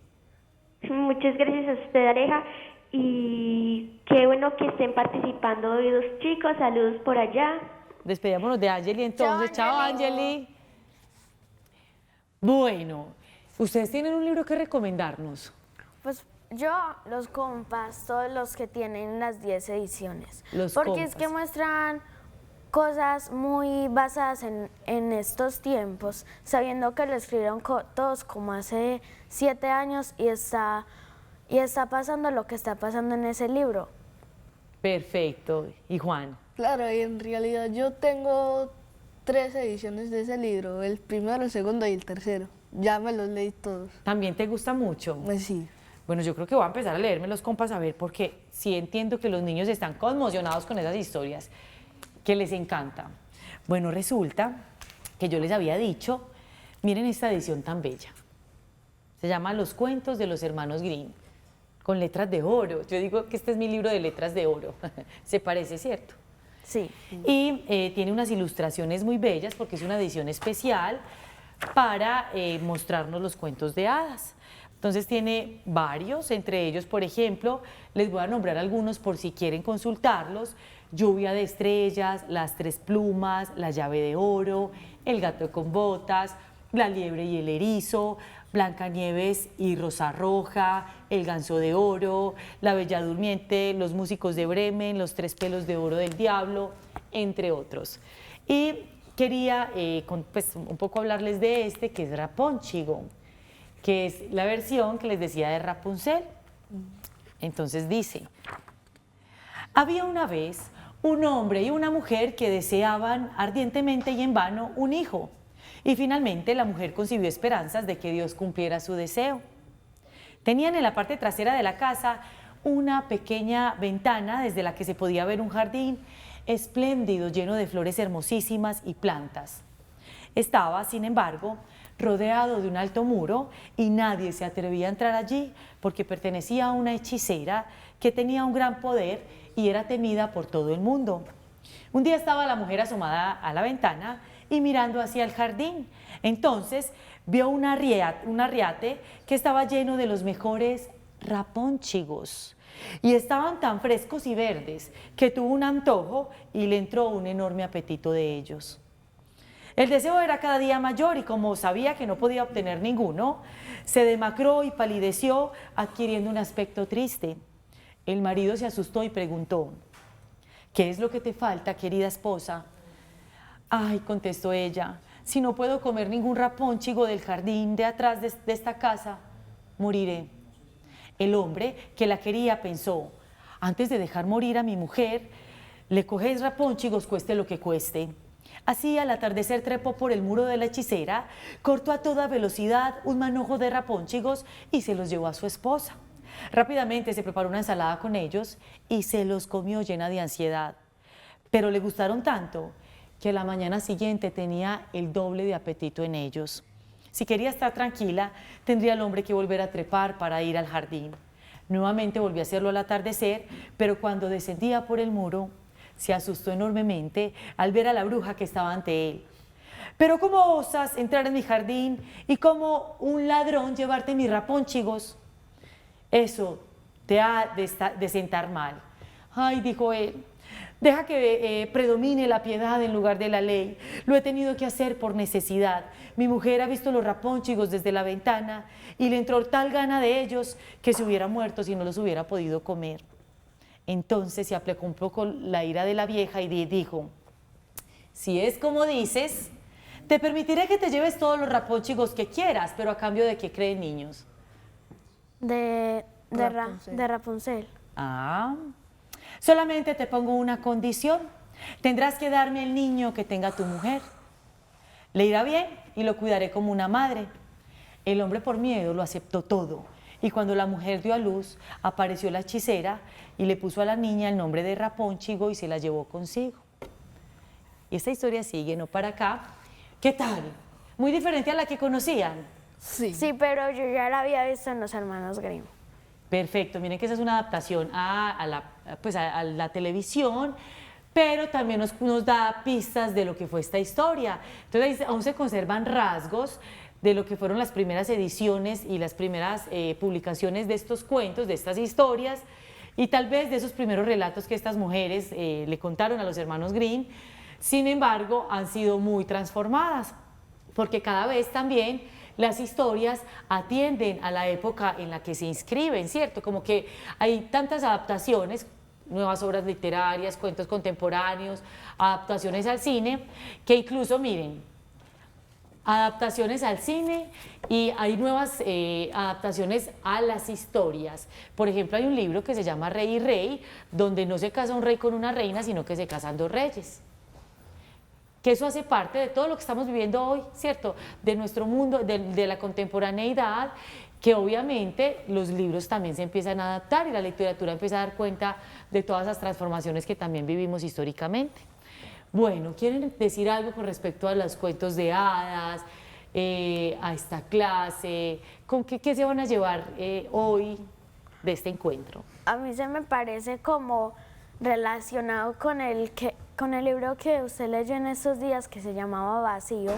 Muchas gracias a usted, Aleja. Y qué bueno que estén participando hoy los chicos. Saludos por allá. Despedímonos de Angeli entonces. Chao, Angeli. Bueno, ¿ustedes tienen un libro que recomendarnos? Pues yo, los compas, todos los que tienen las 10 ediciones. Porque compas. Es que muestran cosas muy basadas en estos tiempos, sabiendo que lo escribieron todos como hace 7 años y está pasando lo que está pasando en ese libro. Perfecto. ¿Y Juan? Claro, y en realidad yo tengo 3 ediciones de ese libro, el primero, el segundo y el tercero. Ya me los leí todos. ¿También te gusta mucho? Pues sí. Bueno, yo creo que voy a empezar a leerme los compas a ver, porque sí entiendo que los niños están conmocionados con esas historias que les encanta. Bueno, resulta que yo les había dicho, miren esta edición tan bella. Se llama Los cuentos de los hermanos Grimm, con letras de oro. Yo digo que este es mi libro de letras de oro. Se parece, ¿cierto? Sí. Y tiene unas ilustraciones muy bellas porque es una edición especial para mostrarnos los cuentos de hadas. Entonces tiene varios, entre ellos, por ejemplo, les voy a nombrar algunos por si quieren consultarlos: Lluvia de estrellas, Las tres plumas, La llave de oro, El gato con botas, La liebre y el erizo, Blancanieves y Rosa Roja, El ganso de oro, La bella durmiente, Los músicos de Bremen, Los tres pelos de oro del diablo, entre otros. Y quería pues, un poco hablarles de este, que es Rapónchigo, que es la versión que les decía de Rapunzel. Entonces dice: había una vez un hombre y una mujer que deseaban ardientemente y en vano un hijo, y finalmente la mujer concibió esperanzas de que Dios cumpliera su deseo. Tenían en la parte trasera de la casa una pequeña ventana desde la que se podía ver un jardín espléndido, lleno de flores hermosísimas y plantas. Estaba, sin embargo, rodeado de un alto muro y nadie se atrevía a entrar allí porque pertenecía a una hechicera que tenía un gran poder y era temida por todo el mundo. Un día estaba la mujer asomada a la ventana y mirando hacia el jardín. Entonces vio un arriate que estaba lleno de los mejores rapónchigos y estaban tan frescos y verdes que tuvo un antojo y le entró un enorme apetito de ellos. El deseo era cada día mayor y como sabía que no podía obtener ninguno, se demacró y palideció, adquiriendo un aspecto triste. El marido se asustó y preguntó: ¿qué es lo que te falta, querida esposa? Ay, contestó ella, si no puedo comer ningún rapónchigo del jardín de atrás de esta casa, moriré. El hombre que la quería pensó: antes de dejar morir a mi mujer, le coges rapónchigos cueste lo que cueste. Así, al atardecer trepó por el muro de la hechicera, cortó a toda velocidad un manojo de rapónchigos y se los llevó a su esposa. Rápidamente se preparó una ensalada con ellos y se los comió llena de ansiedad. Pero le gustaron tanto que a la mañana siguiente tenía el doble de apetito en ellos. Si quería estar tranquila, tendría el hombre que volver a trepar para ir al jardín. Nuevamente volvió a hacerlo al atardecer, pero cuando descendía por el muro, se asustó enormemente al ver a la bruja que estaba ante él. «¿Pero cómo osas entrar en mi jardín y como un ladrón llevarte mis rapónchigos? Eso te ha de sentar mal». «Ay», dijo él, «deja que predomine la piedad en lugar de la ley. Lo he tenido que hacer por necesidad. Mi mujer ha visto los rapónchigos desde la ventana y le entró tal gana de ellos que se hubiera muerto si no los hubiera podido comer». Entonces se aplacó un poco la ira de la vieja y dijo: «Si es como dices, te permitiré que te lleves todos los rapónchigos que quieras, pero a cambio de que creen niños». De Rapunzel. «Ah, solamente te pongo una condición. Tendrás que darme el niño que tenga tu mujer. Le irá bien y lo cuidaré como una madre». El hombre por miedo lo aceptó todo. Y cuando la mujer dio a luz, apareció la hechicera y le puso a la niña el nombre de Rapónchigo y se la llevó consigo. Y esta historia sigue, ¿no? Para acá. ¿Qué tal? Muy diferente a la que conocían. Sí. Sí, pero yo ya la había visto en Los Hermanos Grimm. Perfecto, miren que esa es una adaptación a la televisión, pero también nos da pistas de lo que fue esta historia. Entonces aún se conservan rasgos de lo que fueron las primeras ediciones y las primeras publicaciones de estos cuentos, de estas historias, y tal vez de esos primeros relatos que estas mujeres le contaron a los hermanos Grimm. Sin embargo, han sido muy transformadas, porque cada vez también las historias atienden a la época en la que se inscriben, ¿cierto? Como que hay tantas adaptaciones, nuevas obras literarias, cuentos contemporáneos, adaptaciones al cine, que incluso, miren, adaptaciones al cine y hay nuevas adaptaciones a las historias. Por ejemplo, hay un libro que se llama Rey y Rey, donde no se casa un rey con una reina, sino que se casan dos reyes. Que eso hace parte de todo lo que estamos viviendo hoy, ¿cierto? De nuestro mundo, de la contemporaneidad, que obviamente los libros también se empiezan a adaptar y la literatura empieza a dar cuenta de todas las transformaciones que también vivimos históricamente. Bueno, ¿quieren decir algo con respecto a los cuentos de hadas, a esta clase? ¿Con qué se van a llevar hoy de este encuentro? A mí se me parece como relacionado con el libro que usted leyó en estos días que se llamaba Vacío.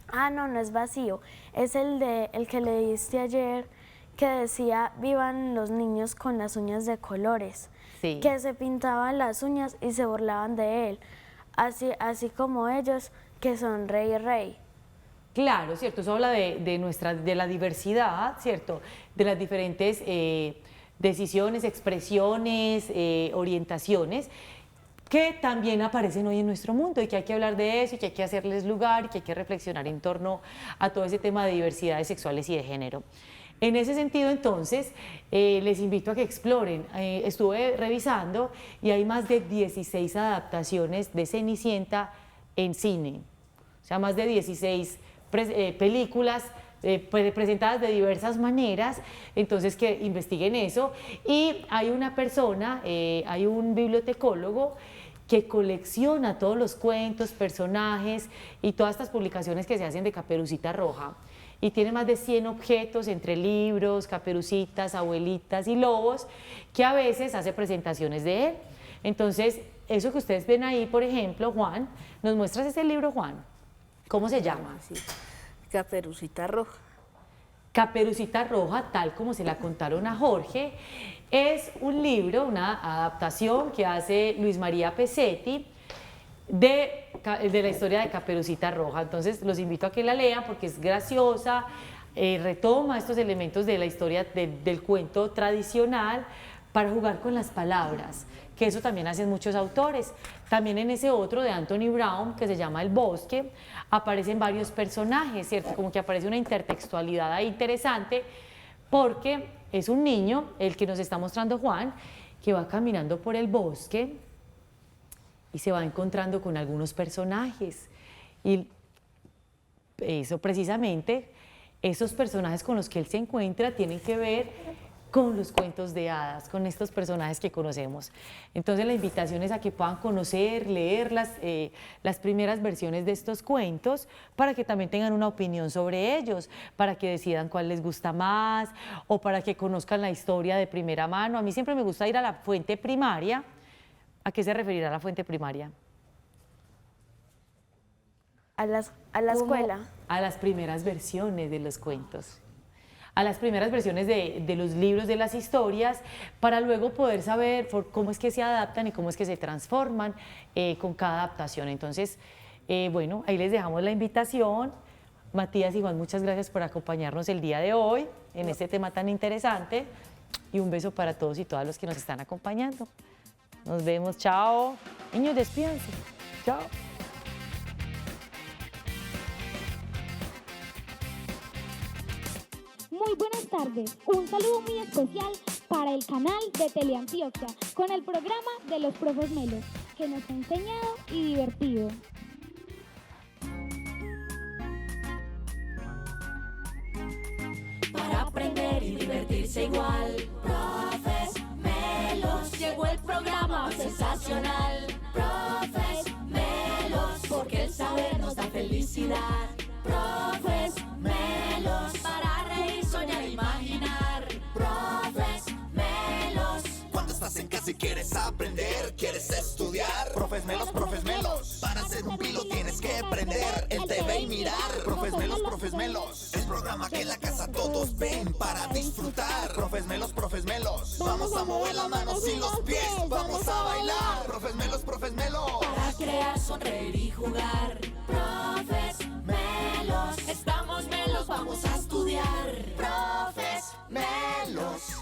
Ah, no, no es Vacío, es el que leíste ayer que decía vivan los niños con las uñas de colores, Sí. que se pintaban las uñas y se burlaban de él, así como ellos que son rey y rey. Claro, cierto, eso habla de la diversidad, cierto, de las diferentes decisiones, expresiones, orientaciones, que también aparecen hoy en nuestro mundo y que hay que hablar de eso y que hay que hacerles lugar y que hay que reflexionar en torno a todo ese tema de diversidades sexuales y de género. En ese sentido, entonces, les invito a que exploren. Estuve revisando y hay más de 16 adaptaciones de Cenicienta en cine. O sea, más de 16 películas presentadas de diversas maneras, entonces que investiguen eso. Y hay una persona, hay un bibliotecólogo que colecciona todos los cuentos, personajes y todas estas publicaciones que se hacen de Caperucita Roja. Y tiene más de 100 objetos entre libros, caperucitas, abuelitas y lobos, que a veces hace presentaciones de él. Entonces, eso que ustedes ven ahí, por ejemplo, Juan, ¿nos muestras ese libro, Juan? ¿Cómo se llama? Sí. Caperucita Roja. Caperucita Roja, tal como se la contaron a Jorge, es un libro, una adaptación que hace Luis María Pesetti de la historia de Caperucita Roja. Entonces los invito a que la lean porque es graciosa, retoma estos elementos de la historia del cuento tradicional para jugar con las palabras, que eso también hacen muchos autores. También en ese otro de Anthony Brown, que se llama El Bosque, aparecen varios personajes, ¿cierto? Como que aparece una intertextualidad ahí interesante, porque es un niño, el que nos está mostrando Juan, que va caminando por el bosque y se va encontrando con algunos personajes. Y eso precisamente, esos personajes con los que él se encuentra tienen que ver con los cuentos de hadas, con estos personajes que conocemos. Entonces la invitación es a que puedan conocer, leer las primeras versiones de estos cuentos para que también tengan una opinión sobre ellos, para que decidan cuál les gusta más o para que conozcan la historia de primera mano. A mí siempre me gusta ir a la fuente primaria. ¿A qué se referirá la fuente primaria? A la escuela. A las primeras versiones de los cuentos, a las primeras versiones de los libros, de las historias, para luego poder saber cómo es que se adaptan y cómo es que se transforman con cada adaptación. Entonces, bueno, ahí les dejamos la invitación. Matías y Juan, muchas gracias por acompañarnos el día de hoy en este tema tan interesante y un beso para todos y todas los que nos están acompañando. Nos vemos, chao. Niños, despídense. Chao. Muy buenas tardes, un saludo muy especial para el canal de Teleantioquia con el programa de los Profes Melos, que nos ha enseñado y divertido. Para aprender y divertirse igual, Profes Melos, llegó el programa sensacional. Profes Melos, porque el saber nos da felicidad. Profes Melos, para reír, soñar, imaginar. Profes Melos, cuando estás en casa y quieres aprender, quieres estudiar. Profes Melos, para ser un piloto tienes que aprender el TV y mirar. Profes Melos, el programa que en la casa todos ven para disfrutar. Profes Melos, vamos a mover las manos y los pies, vamos a bailar. Profes Melos, para crear, sonreír y jugar. Profes Melos, estamos melos, vamos a estudiar. Profes Melos.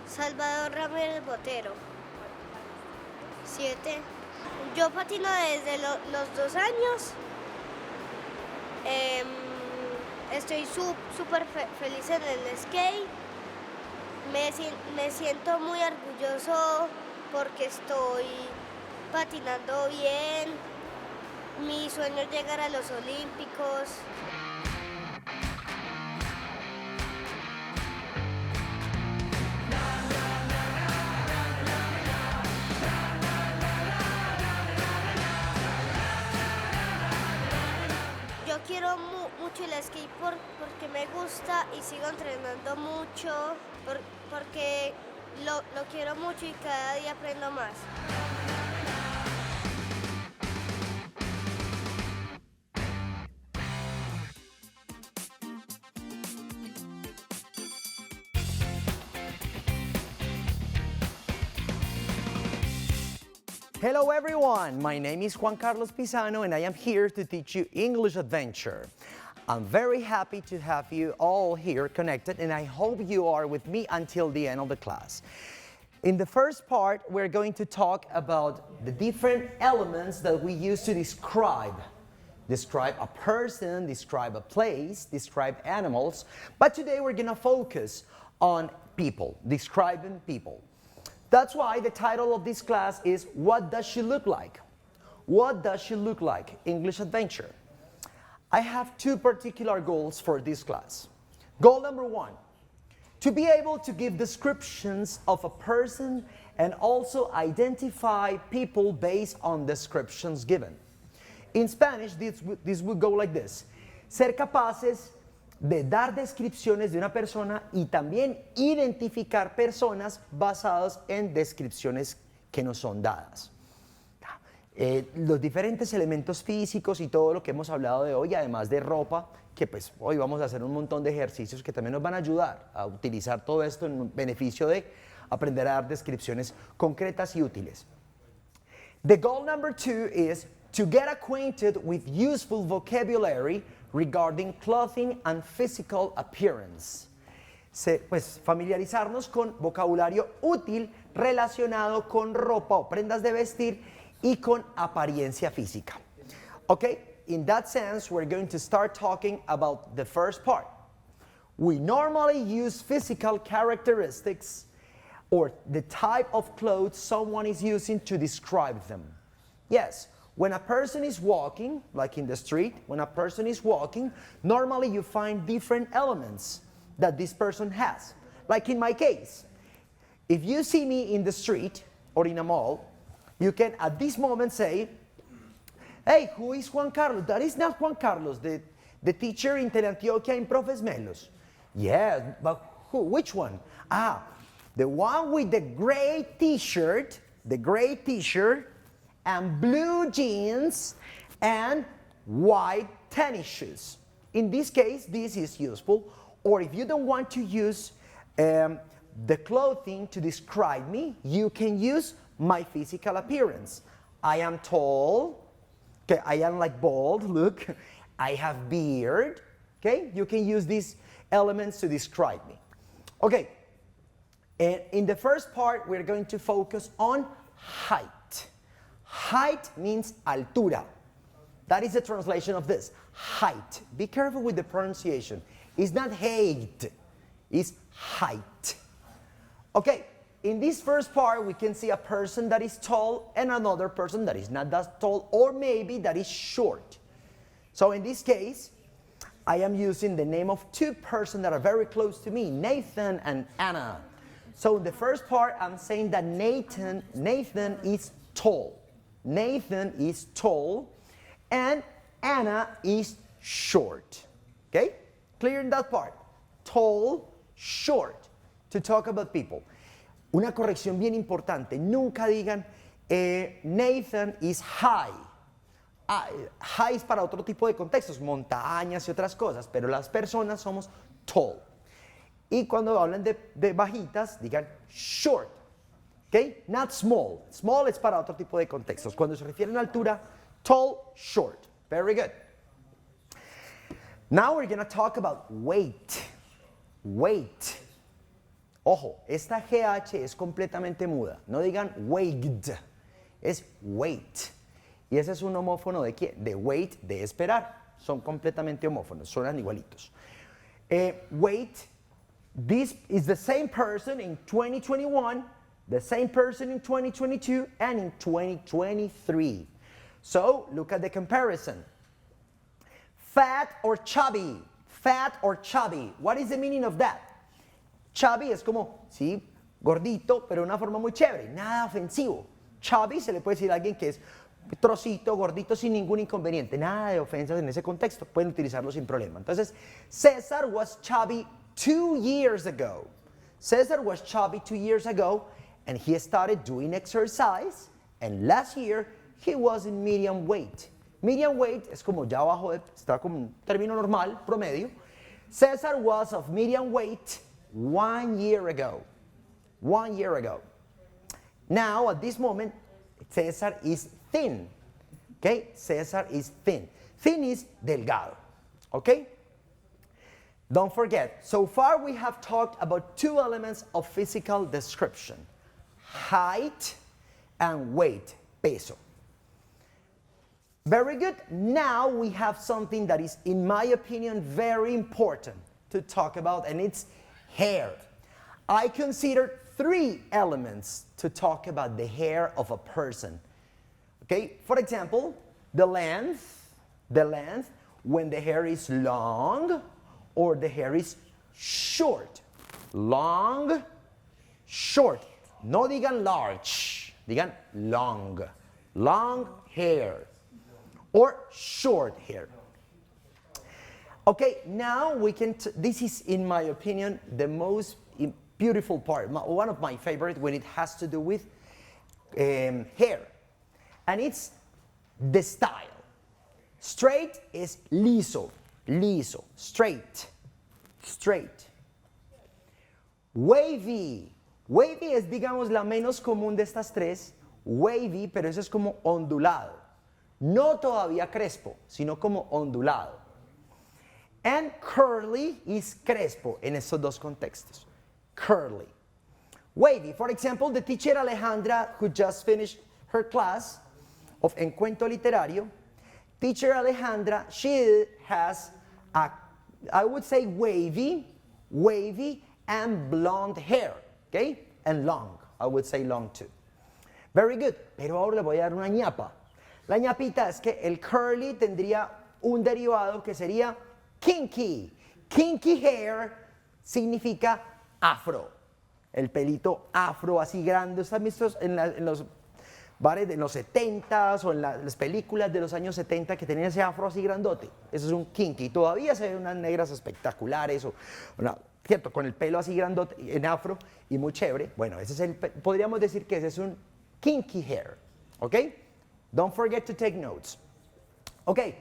Salvador Ramírez Botero. 7. Yo patino desde los 2 años. Estoy súper feliz en el skate. Me siento muy orgulloso porque estoy patinando bien. Mi sueño es llegar a los Olímpicos. mucho el skate porque me gusta y sigo entrenando mucho porque lo quiero mucho y cada día aprendo más. Hello everyone, my name is Juan Carlos Pisano and I am here to teach you English Adventure. I'm very happy to have you all here connected and I hope you are with me until the end of the class. In the first part, we're going to talk about the different elements that we use to describe a person, describe a place, describe animals, but today we're going to focus on people, describing people. That's why the title of this class is What Does She Look Like? What does she look like? English Adventure. I have two particular goals for this class. Goal number one, to be able to give descriptions of a person and also identify people based on descriptions given. In Spanish, this would go like this. Ser capaces de dar descripciones de una persona y también identificar personas basadas en descripciones que nos son dadas. Los diferentes elementos físicos y todo lo que hemos hablado de hoy, además de ropa, que pues hoy vamos a hacer un montón de ejercicios que también nos van a ayudar a utilizar todo esto en beneficio de aprender a dar descripciones concretas y útiles. The goal number two is to get acquainted with useful vocabulary regarding clothing and physical appearance. Pues familiarizarnos con vocabulario útil relacionado con ropa o prendas de vestir y con apariencia física. Okay, in that sense, we're going to start talking about the first part. We normally use physical characteristics or the type of clothes someone is using to describe them. Yes. When a person is walking, like in the street, when a person is walking, normally you find different elements that this person has. Like in my case, if you see me in the street or in a mall, you can at this moment say, hey, who is Juan Carlos? That is not Juan Carlos, the teacher in Teleantioquia in Profes Melos. Yes, but who? Which one? Ah, the one with the gray t-shirt, and blue jeans and white tennis shoes. In this case, this is useful. Or if you don't want to use the clothing to describe me, you can use my physical appearance. I am tall. Okay, I am like bald, look. I have beard. Okay, you can use these elements to describe me. Okay, and in the first part, we're going to focus on height. Height means altura. That is the translation of this. Height. Be careful with the pronunciation. It's not height, it's height. Okay, in this first part, we can see a person that is tall and another person that is not that tall, or maybe that is short. So in this case, I am using the name of two persons that are very close to me, Nathan and Anna. So in the first part, I'm saying that Nathan is tall. Nathan is tall and Anna is short. Okay? Clear in that part. Tall, short. To talk about people. Una corrección bien importante. Nunca digan Nathan is high. High es para otro tipo de contextos, montañas y otras cosas, pero las personas somos tall. Y cuando hablan de bajitas, digan short. Okay? Not small. Small es para otro tipo de contextos. Cuando se refieren a altura, tall, short. Very good. Now we're going to talk about weight. Weight. Ojo, esta GH es completamente muda. No digan weighed. Es weight. Y ese es un homófono de ¿qué? De wait, de esperar. Son completamente homófonos. Suenan igualitos. Weight. This is the same person in 2021, the same person in 2022, and in 2023. So, look at the comparison. Fat or chubby? Fat or chubby? What is the meaning of that? Chubby es como, sí, gordito, pero de una forma muy chévere, nada ofensivo. Chubby se le puede decir a alguien que es trocito, gordito, sin ningún inconveniente. Nada de ofensas en ese contexto. Pueden utilizarlo sin problema. Entonces, César was chubby 2 years ago. César was chubby 2 years ago, and he started doing exercise, and last year he was in medium weight. Medium weight es como ya abajo, está como un término normal, promedio. César was of medium weight 1 year ago. 1 year ago. Now, at this moment, César is thin. Okay? César is thin. Thin is delgado. Okay? Don't forget, so far we have talked about 2 elements of physical description. Height and weight, peso. Very good. Now we have something that is, in my opinion, very important to talk about, and it's hair. I consider 3 elements to talk about the hair of a person. Okay, for example, the length, when the hair is long or the hair is short. Long, short. No digan large, digan long. Long hair or short hair. Okay, now we can, this is, in my opinion, the most beautiful part, one of my favorite when it has to do with hair. And it's the style. Straight is liso, liso, straight, straight. Wavy, wavy es, digamos, la menos común de estas 3. Wavy, pero eso es como ondulado. No todavía crespo, sino como ondulado. And curly is crespo en estos 2 contextos. Curly. Wavy, for example, the teacher Alejandra, who just finished her class of Encuentro Literario, teacher Alejandra, she has a, I would say wavy and blonde hair, okay? And long, I would say long too. Very good, pero ahora le voy a dar una ñapa. La ñapita es que el curly tendría un derivado que sería kinky. Kinky hair significa afro. El pelito afro así grande. ¿Están vistos en los bares de los 70s o en las películas de los años 70 que tenían ese afro así grandote? Eso es un kinky. Todavía se ven unas negras espectaculares, ¿cierto? Con el pelo así grandote en afro y muy chévere. Bueno, ese es podríamos decir que ese es un kinky hair. ¿Ok? Don't forget to take notes. Okay,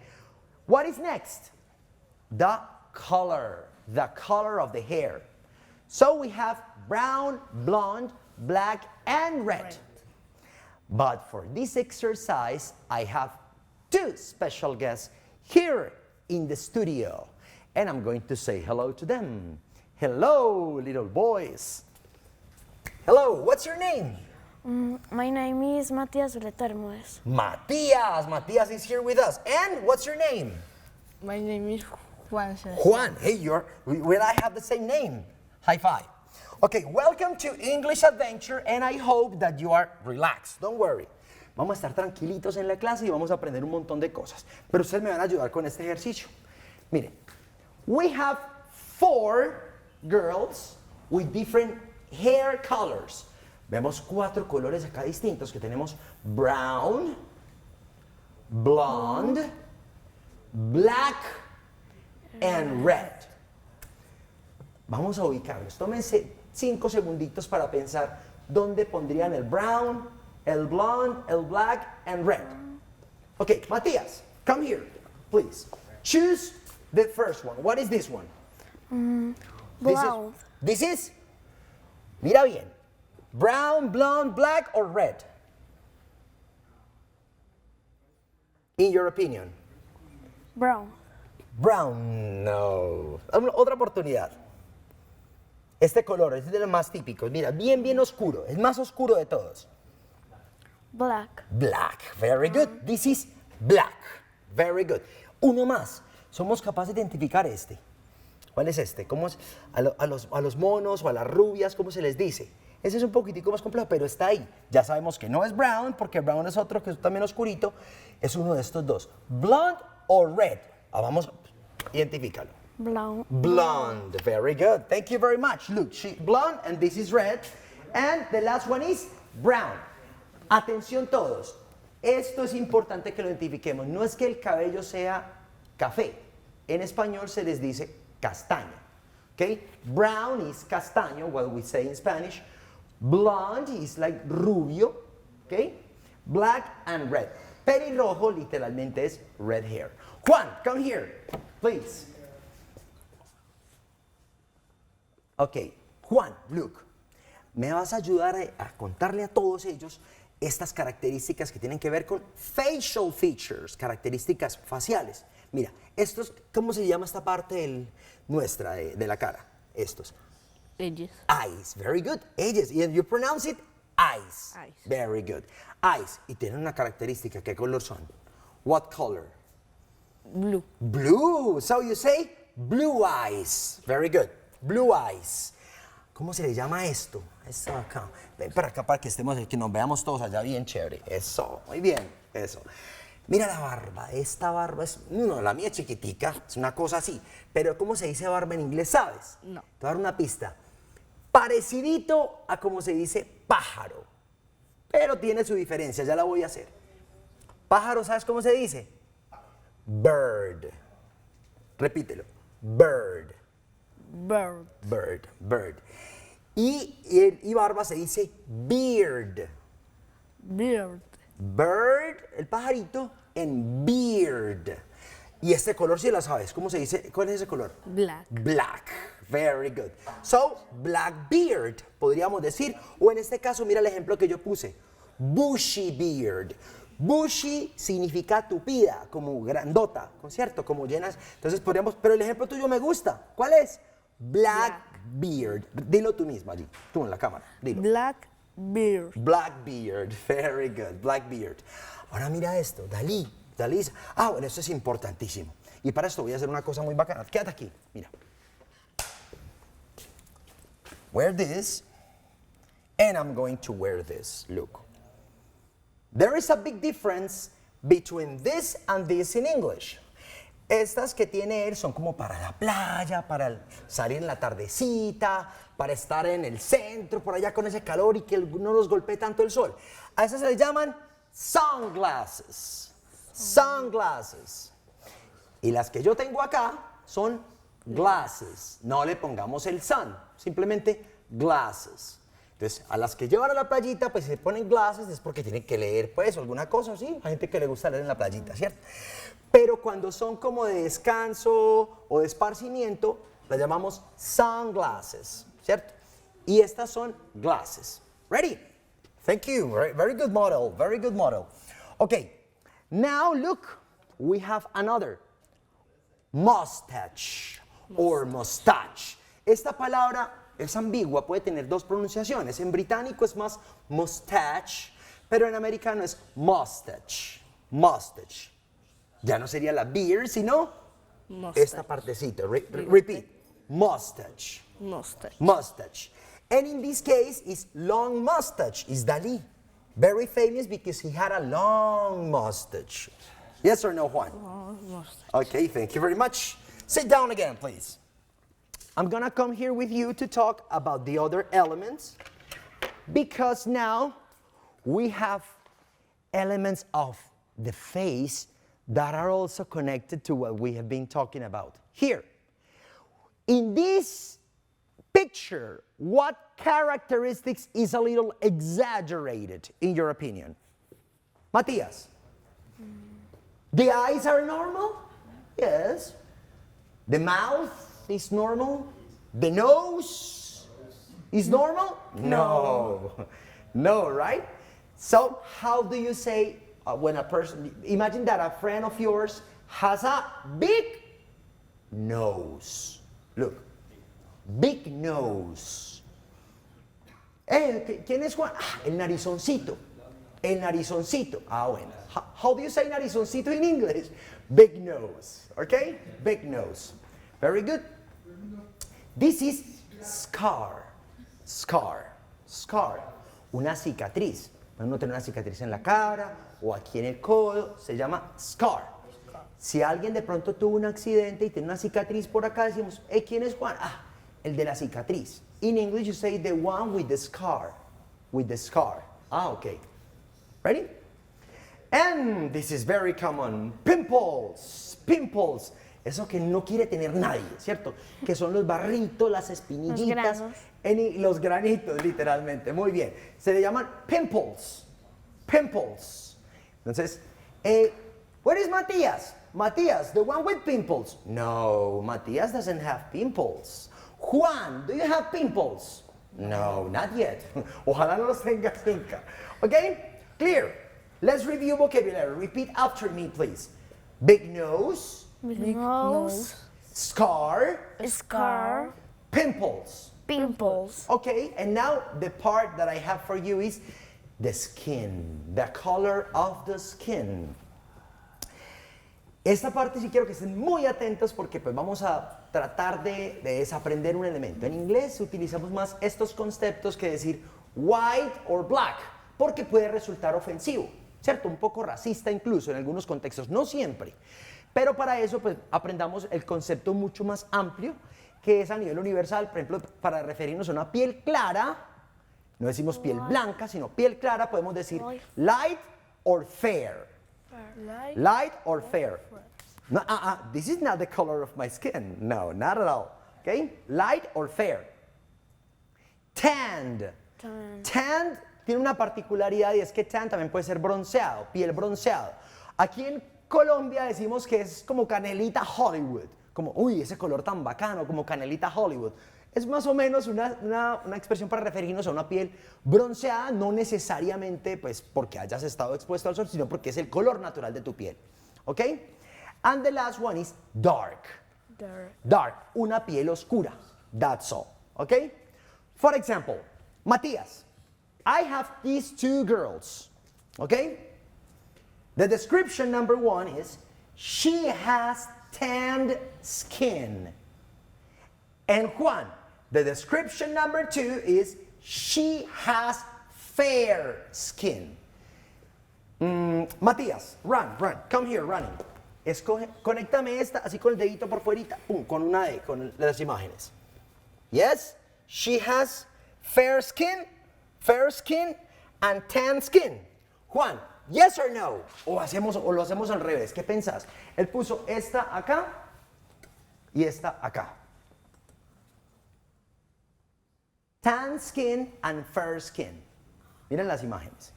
what is next? The color of the hair. So we have brown, blonde, black, and red. But for this exercise, I have 2 special guests here in the studio. And I'm going to say hello to them. Hello, little boys. Hello, what's your name? My name is Matías Bermúdez. Matías is here with us. And what's your name? My name is Juan. Juan, hey, we I have the same name. High five. Okay, welcome to English Adventure, and I hope that you are relaxed. Don't worry. Vamos a estar tranquilitos en la clase y vamos a aprender un montón de cosas. Pero ustedes me van a ayudar con este ejercicio. Miren, we have 4 girls with different hair colors. Vemos 4 colores acá distintos que tenemos brown, blonde, black, and red. Vamos a ubicarlos. Tómense 5 segunditos para pensar dónde pondrían el brown, el blonde, el black, and red. Okay, Matías, come here, please. Choose the first one. What is this one? Brown. This is, mira bien, brown, blonde, black, or red? In your opinion? Brown. Brown, no. Otra oportunidad. Este color es de los más típicos. Mira, bien, bien oscuro. El más oscuro de todos. Black. Black. Very good. This is black. Very good. Uno más. Somos capaces de identificar este. ¿Cuál es este? ¿Cómo es? A los monos o a las rubias, ¿cómo se les dice? Ese es un poquitico más complejo, pero está ahí. Ya sabemos que no es brown, porque brown es otro que es también oscurito. Es uno de estos dos. Blonde o red. Vamos, identifícalo. Blonde. Blonde. Very good. Thank you very much. Look, blonde and this is red. And the last one is brown. Atención todos. Esto es importante que lo identifiquemos. No es que el cabello sea café. En español se les dice castaño. Okay? Brown is castaño, what we say in Spanish. Blonde is like rubio. Okay? Black and red. Pelirrojo literalmente es red hair. Juan, come here, please. Ok, Juan, look. Me vas a ayudar a contarle a todos ellos estas características que tienen que ver con facial features, características faciales. Mira, estos, ¿cómo se llama esta parte nuestra de la cara? Estos. Edges. Eyes, very good. Edges, and you pronounce it eyes. Eyes. Very good. Eyes, y tienen una característica, ¿qué color son? What color? Blue. Blue, so you say blue eyes. Very good, blue eyes. ¿Cómo se le llama esto? Esto acá. Ven para acá para que estemos, que nos veamos todos allá bien chévere. Eso, muy bien, eso. Mira la barba, esta barba es, no, la mía es chiquitica, es una cosa así. Pero ¿cómo se dice barba en inglés, sabes? No. Te voy a dar una pista. Parecidito a como se dice pájaro. Pero tiene su diferencia, ya la voy a hacer. Pájaro, ¿sabes cómo se dice? Bird. Repítelo. Bird. Bird. Bird. Bird. Y barba se dice beard. Beard. Bird, el pajarito, en beard. Y este color, si la sabes, ¿cómo se dice? ¿Cuál es ese color? Black. Black. Very good. So, black beard, podríamos decir. O en este caso, mira el ejemplo que yo puse. Bushy beard. Bushy significa tupida, como grandota, ¿cierto? Como llenas. Entonces podríamos, pero el ejemplo tuyo me gusta. ¿Cuál es? Black beard. Dilo tú misma allí, tú en la cámara. Dilo. Black beard. Black beard. Very good. Black beard. Ahora mira esto. Dalí. Ah, bueno, esto es importantísimo. Y para esto voy a hacer una cosa muy bacana. Quédate aquí. Mira. Wear this. And I'm going to wear this. Look. There is a big difference between this and this in English. Estas que tiene él son como para la playa, para salir en la tardecita, para estar en el centro, por allá con ese calor y que no nos golpee tanto el sol. A esas se les llaman sunglasses. Sunglasses. Y las que yo tengo acá son glasses. No le pongamos el sun, simplemente glasses. Entonces, a las que llevan a la playita, pues se ponen glasses, es porque tienen que leer, pues, alguna cosa, ¿sí? Hay gente que le gusta leer en la playita, ¿cierto? Pero cuando son como de descanso o de esparcimiento, las llamamos sunglasses, ¿cierto? Y estas son glasses. Ready? Thank you. Very good model. Very good model. Okay. Now look, we have another. Mustache or mustache. Esta palabra es ambigua, puede tener dos pronunciaciones. En británico es más mustache, pero en americano es mustache. Mustache. Ya no sería la beard, sino esta partecita. Repeat. Mustache. Mustache. Mustache. And in this case, it's long mustache. Is Dalí. Very famous because he had a long mustache. Yes or no, Juan? Mustache. Okay, thank you very much. Sit down again, please. I'm gonna come here with you to talk about the other elements because now we have elements of the face that are also connected to what we have been talking about here. In this picture, what characteristics is a little exaggerated in your opinion? Matías, the eyes are normal? Yes. The mouth is normal? The nose is normal? No. No, right? So how do you say when a person, imagine that a friend of yours has a big nose. Look, big nose. ¿Quién es Juan? Ah, el narizoncito. El narizoncito. Ah, bueno. How do you say narizoncito in English? Big nose, okay? Big nose. Very good. This is scar. Scar. Scar. Una cicatriz. Uno tiene una cicatriz en la cara o aquí en el codo, se llama scar. Si alguien de pronto tuvo un accidente y tiene una cicatriz por acá, decimos, ¿quién es Juan? Ah, el de la cicatriz. In English you say the one with the scar. With the scar. Ah, okay. Ready? And this is very common. Pimples. Pimples. Eso que no quiere tener nadie, ¿cierto? Que son los barritos, las espinillitas. Los granitos, literalmente. Muy bien. Se le llaman pimples. Pimples. Entonces, where is Matías? Matías, the one with pimples. No, Matías doesn't have pimples. Juan, do you have pimples? No, not yet. Ojalá no los tengas nunca. Okay? Clear. Let's review vocabulary. Repeat after me, please. Big nose. Big nose. Scar. Scar. Pimples. Pimples. Okay, and now the part that I have for you is the skin, the color of the skin. Esta parte sí quiero que estén muy atentos porque pues vamos a tratar de desaprender un elemento. En inglés utilizamos más estos conceptos que decir white or black, porque puede resultar ofensivo, ¿cierto? Un poco racista incluso en algunos contextos, no siempre. Pero para eso pues aprendamos el concepto mucho más amplio, que es a nivel universal. Por ejemplo, para referirnos a una piel clara, no decimos piel blanca, sino piel clara, podemos decir light or fair. Light or fair. No, this is not the color of my skin. No, not at all. Okay? Light or fair. Tanned. Tanned tiene una particularidad y es que tan también puede ser bronceado, piel bronceado. Aquí en Colombia decimos que es como canelita Hollywood. Como, uy, ese color tan bacano, como canelita Hollywood. Es más o menos una expresión para referirnos a una piel bronceada, no necesariamente pues porque hayas estado expuesto al sol, sino porque es el color natural de tu piel. ¿Ok? And the last one is dark. Dark, una piel oscura. That's all. ¿Ok? For example, Matías, I have these two girls. ¿Ok? The description number one is, she has tanned skin. And Juan, the description number two is, she has fair skin. Matías, run, come here, running. Conéctame esta, así con el dedito por fuerita, con una E, con las imágenes. Yes, she has fair skin and tan skin. Juan, yes or no? O lo hacemos al revés, ¿qué pensás? Él puso esta acá y esta acá. Tan skin and fair skin. Miren las imágenes.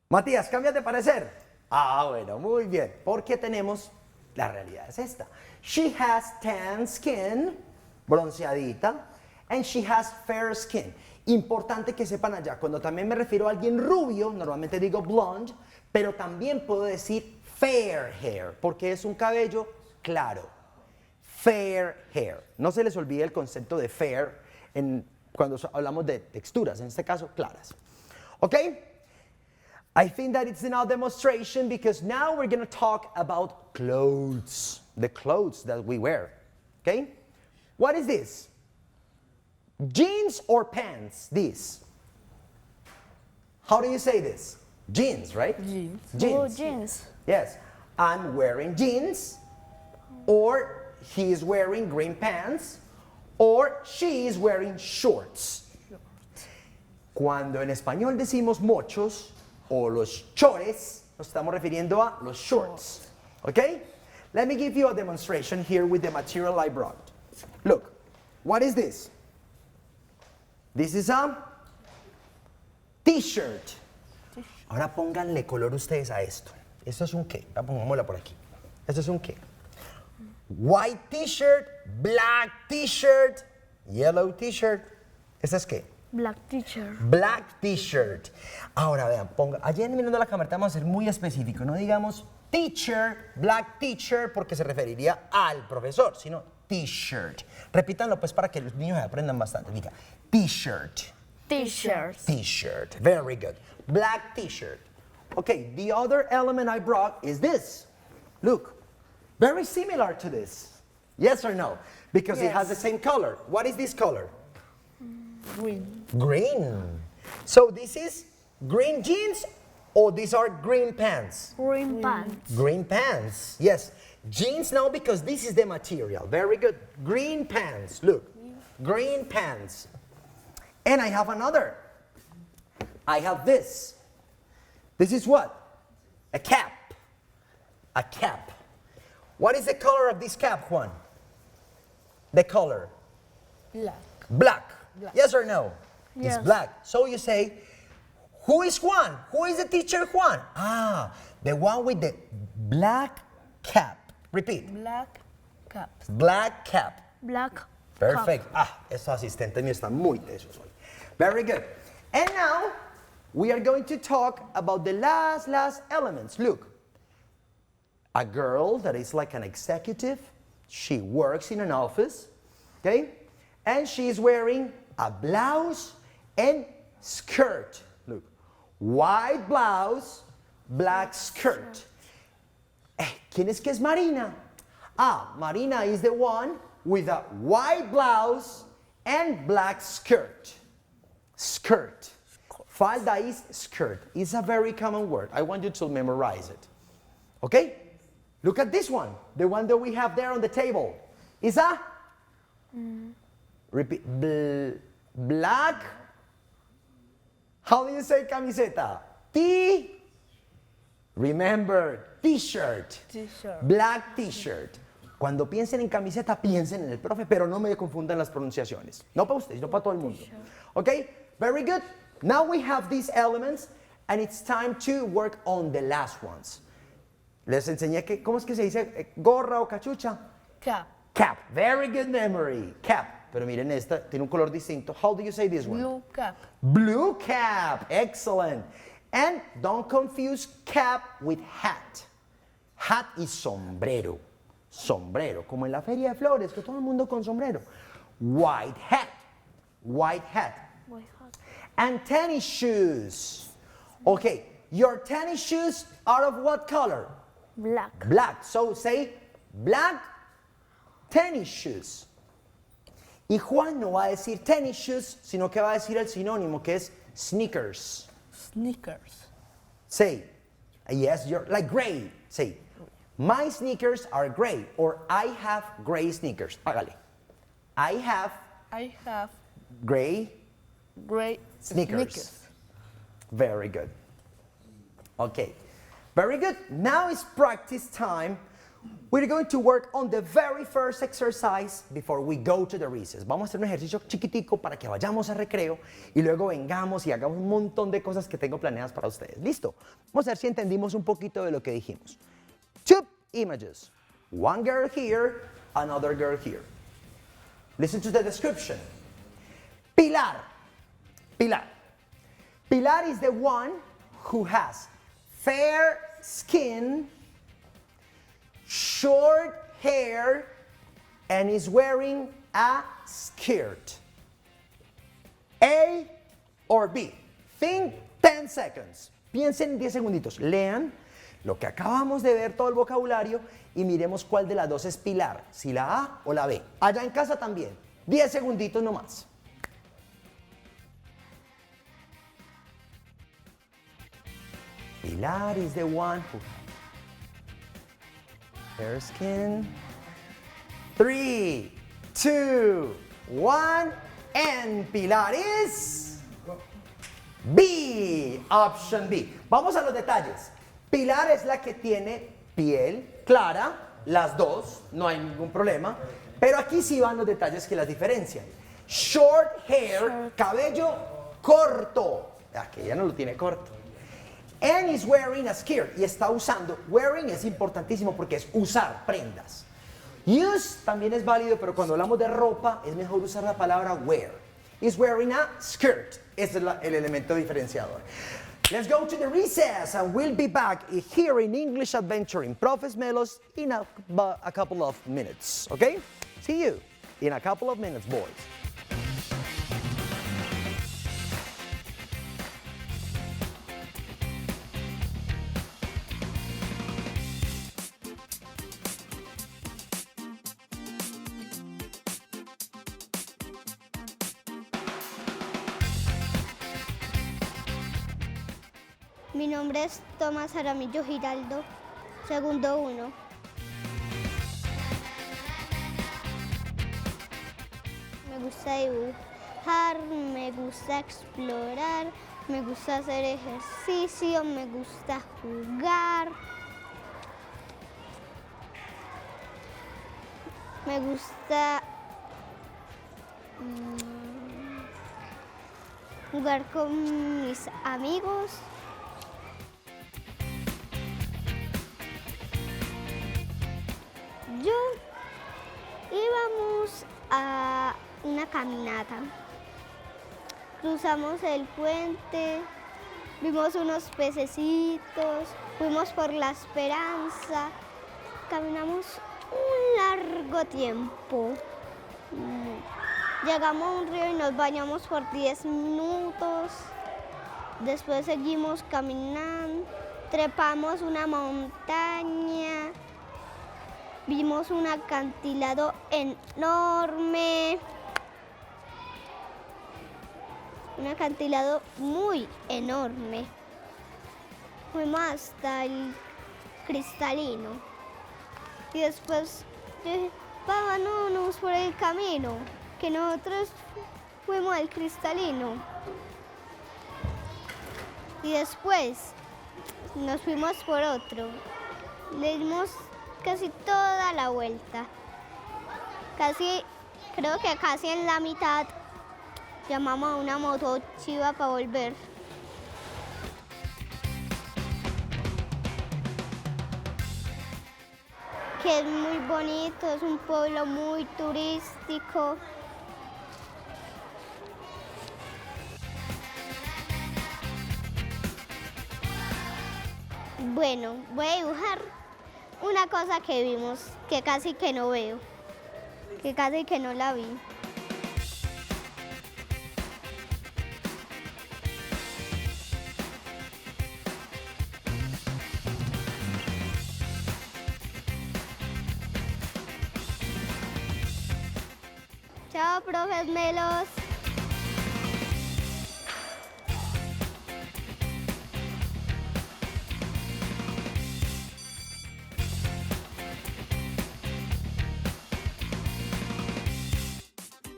Matías, ¿cambias de parecer? Bueno, muy bien, porque tenemos, la realidad es esta. She has tan skin, bronceadita, and she has fair skin. Importante que sepan allá, cuando también me refiero a alguien rubio, normalmente digo blonde, pero también puedo decir fair hair, porque es un cabello claro. Fair hair. No se les olvide el concepto de fair cuando hablamos de texturas, en este caso claras. ¿Ok? I think that it's enough demonstration because now we're going to talk about clothes, the clothes that we wear. Okay? What is this? Jeans or pants? This. How do you say this? Jeans, right? Jeans. Oh, jeans. Yes. I'm wearing jeans, or he is wearing green pants, or she is wearing shorts. Cuando en español decimos mochos o los chores, nos estamos refiriendo a los shorts. Okay? Let me give you a demonstration here with the material I brought. Look, what is this? This is a t-shirt. Ahora pónganle color ustedes a esto. ¿Esto es un qué? Pongámosla por aquí. ¿Esto es un qué? White t-shirt, black t-shirt, yellow t-shirt. ¿Esto es qué? Black t-shirt. Black t-shirt. Ahora vean, allá mirando la cámara vamos a ser muy específico. No digamos teacher, black teacher, porque se referiría al profesor, sino t-shirt. Repítanlo pues para que los niños aprendan bastante. Diga t-shirt. T-shirt. T-shirt. Very good. Black t-shirt. Okay, the other element I brought is this. Look, very similar to this. Yes or no? Because it has the same color. What is this color? Green. Green. So this is green jeans or these are green pants? Green pants. Green pants. Yes. Jeans now because this is the material. Very good. Green pants. Look. Green pants. And I have another. I have this. This is what? A cap. A cap. What is the color of this cap, Juan? The color? Black. Black. Black. Yes or no? Yes. It's black. So you say, who is Juan? Who is the teacher Juan? Ah, the one with the black cap. Repeat. Black caps. Black cap. Black. Perfect. Ah, esos asistentes míos están muy tesos hoy. Very good. And now, we are going to talk about the last elements. Look, a girl that is like an executive, she works in an office, okay? And she's wearing a blouse and skirt. Look, white blouse, black skirt. ¿Quién es que es Marina? Ah, Marina is the one with a white blouse and black skirt. Skirt. Falda is skirt. It's a very common word. I want you to memorize it. Okay? Look at this one. The one that we have there on the table. Is a? Repeat. Black. How do you say camiseta? Remember, t-shirt. T-shirt. Black t-shirt. Cuando piensen en camiseta, piensen en el profe, pero no me confundan las pronunciaciones. No para ustedes, no para todo el mundo. Okay? Very good. Now we have these elements, and it's time to work on the last ones. Les enseñé que, ¿cómo es que se dice gorra o cachucha? Cap. Cap. Very good memory. Cap. Pero miren esta, tiene un color distinto. How do you say this one? Blue cap. Blue cap. Excellent. And don't confuse cap with hat. Hat is sombrero. Sombrero. Como en la feria de flores, que todo el mundo con sombrero. White hat. White hat. And tennis shoes. Okay, your tennis shoes are of what color? Black. Black. So say black tennis shoes. Y Juan no va a decir tennis shoes, sino que va a decir el sinónimo que es sneakers. Sneakers. Say, yes, you're like gray. Say, my sneakers are gray, or I have gray sneakers. Hágale. I have gray sneakers. Very good. Okay. Very good. Now it's practice time. We're going to work on the very first exercise before we go to the recess. Vamos a hacer un ejercicio chiquitico para que vayamos a recreo y luego vengamos y hagamos un montón de cosas que tengo planeadas para ustedes. ¿Listo? Vamos a ver si entendimos un poquito de lo que dijimos. Two images. One girl here, another girl here. Listen to the description. Pilar. Pilar. Pilar is the one who has fair skin, short hair, and is wearing a skirt. A or B? Think 10 seconds. Piensen en 10 segunditos. Lean lo que acabamos de ver, todo el vocabulario, y miremos cuál de las dos es Pilar, si la A o la B. Allá en casa también. 10 segunditos nomás. Pilar is the one who fair skin. 3, 2, 1, and Pilar is B. Option B. Vamos a los detalles. Pilar es la que tiene piel clara, las dos, no hay ningún problema. Pero aquí sí van los detalles que las diferencian. Short hair, cabello corto. Aquí ella no lo tiene corto. And is wearing a skirt. Y está usando. Wearing es importantísimo porque es usar prendas. Use también es válido, pero cuando hablamos de ropa es mejor usar la palabra wear. Is wearing a skirt. Ese es el elemento diferenciador. Let's go to the recess and we'll be back here in English Adventure in Profes Melos in a couple of minutes. Okay? See you in a couple of minutes, boys. Mi nombre es Tomás Jaramillo Giraldo, segundo 1. Me gusta dibujar, me gusta explorar, me gusta hacer ejercicio, me gusta jugar, me gusta jugar con mis amigos. Íbamos a una caminata, cruzamos el puente, vimos unos pececitos, fuimos por la Esperanza, caminamos un largo tiempo. Llegamos a un río y nos bañamos por 10 minutos, después seguimos caminando, trepamos una montaña, vimos un acantilado enorme, un acantilado muy enorme. Fuimos hasta el cristalino y después dije, vámonos por el camino, que nosotros fuimos al cristalino. Y después nos fuimos por otro, le dimos casi toda la vuelta. Creo que casi en la mitad llamamos a una motochiva para volver. Que es muy bonito, es un pueblo muy turístico. Bueno, voy a dibujar una cosa que vimos, que casi que no veo, que casi que no la vi. Chao, profes Melos.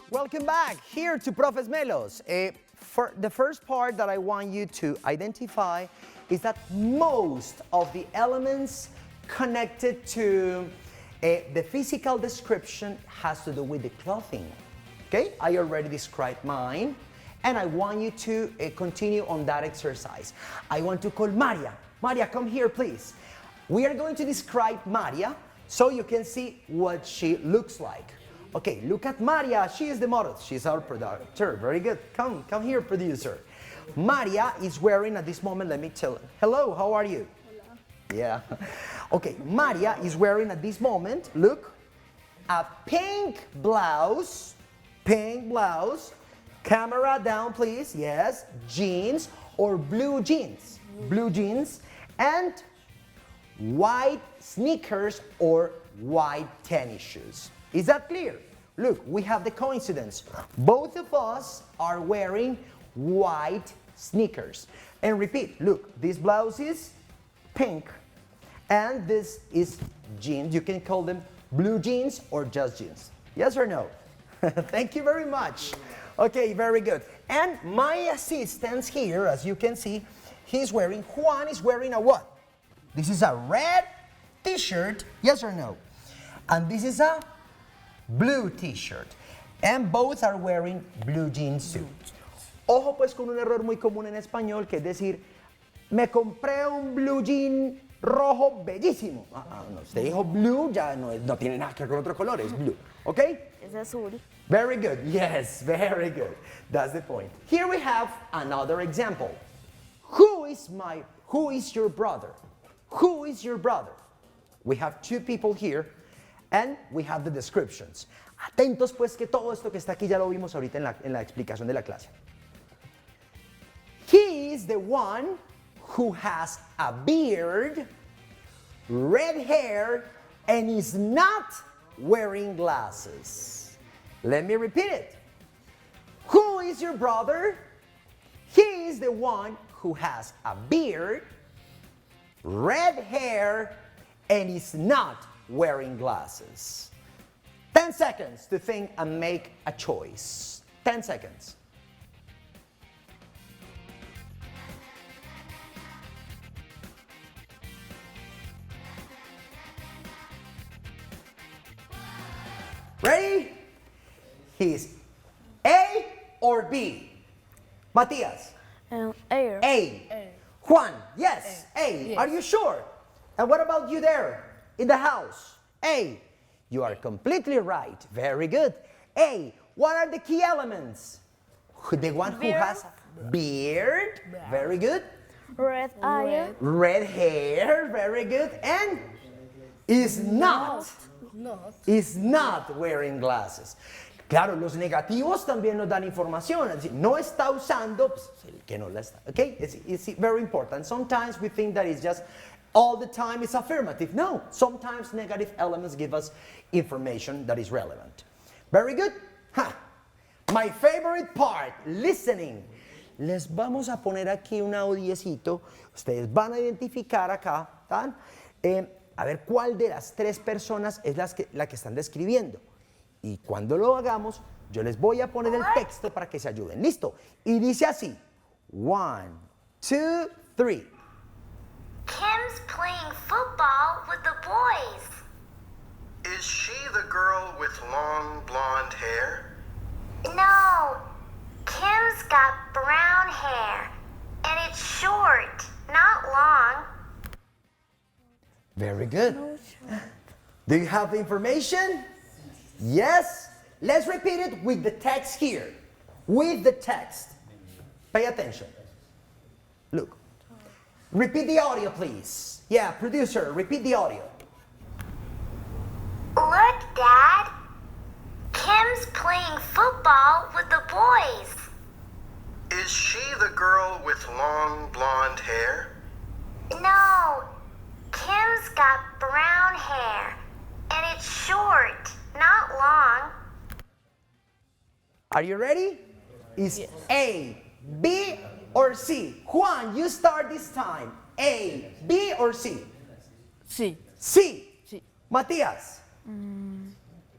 Welcome back here to Profes Melos. For the first part that I want you to identify is that most of the elements connected to the physical description has to do with the clothing. Okay, I already described mine, and I want you to continue on that exercise. I want to call Maria. Maria, come here, please. We are going to describe Maria so you can see what she looks like. Okay, look at Maria. She is the model. She's our producer. Very good. Come here, producer. Maria is wearing at this moment, let me tell her. Hello, how are you? Hola. Yeah. Okay, Maria is wearing at this moment, look, a pink blouse, camera down please, yes, jeans or blue jeans, and white sneakers or white tennis shoes. Is that clear? Look, we have the coincidence. Both of us are wearing white sneakers. And repeat, look, this blouse is pink and this is jeans. You can call them blue jeans or just jeans. Yes or no? Thank you very much. Okay, very good. And my assistant here, as you can see, Juan is wearing a what? This is a red t-shirt, yes or no? And this is a blue t-shirt. And both are wearing blue jean suits. Ojo pues con un error muy común en español, que es decir, me compré un blue jean rojo bellísimo. No, usted dijo blue, ya no tiene nada que ver con otro color, es blue. ¿Ok? Es azul. Very good, yes, very good. That's the point. Here we have another example. Who is your brother? Who is your brother? We have two people here and we have the descriptions. Atentos pues que todo esto que está aquí ya lo vimos ahorita en la explicación de la clase. He is the one who has a beard, red hair, and is not wearing glasses. Let me repeat it. Who is your brother? He is the one who has a beard, red hair, and is not wearing glasses. 10 seconds to think and make a choice. 10 seconds. Ready? He's A or B? Matias? A. A. Juan? Yes, A. Yes. Are you sure? And what about you there in the house? A. You are completely right. Very good. A. What are the key elements? The one who has beard. Very good. Red eye. Red hair. Very good. And is not wearing glasses. Claro, los negativos también nos dan información. Es decir, no está usando, pues, el que no la está. Okay? It's very important. Sometimes we think that it's just all the time it's affirmative. No, sometimes negative elements give us information that is relevant. Very good. My favorite part, listening. Les vamos a poner aquí un audiecito. Ustedes van a identificar acá, ¿tan? A ver cuál de las tres personas es la que están describiendo. Y cuando lo hagamos, yo les voy a poner el texto para que se ayuden. ¿Listo? Y dice así. 1, 2, 3. Kim's playing football with the boys. Is she the girl with long blonde hair? No, Kim's got brown hair, and it's short, not long. Very good. Do you have the information? Yes? Let's repeat it with the text here. With the text. Pay attention. Look. Repeat the audio, please. Yeah, producer, repeat the audio. Look, Dad. Kim's playing football with the boys. Is she the girl with long blonde hair? No, Kim's got brown hair, and it's short, not long. Are you ready? Is A, B, or C? Juan, you start this time. A, B, or C? Sí. C. Sí. Matias?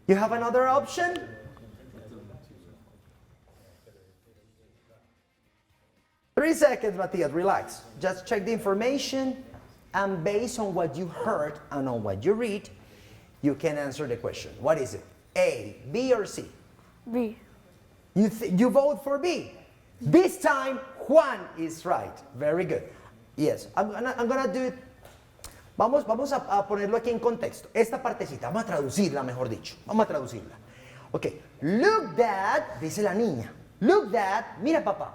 You have another option? Three seconds, Matias, relax. Just check the information, and based on what you heard and on what you read, you can answer the question. What is it? A, B, or C? B. You vote for B. This time, Juan is right. Very good. Yes, I'm gonna do it. Vamos a ponerlo aquí en contexto. Esta partecita, vamos a traducirla, mejor dicho. Vamos a traducirla. Ok. Look, Dad, dice la niña. Look, Dad, mira, papá.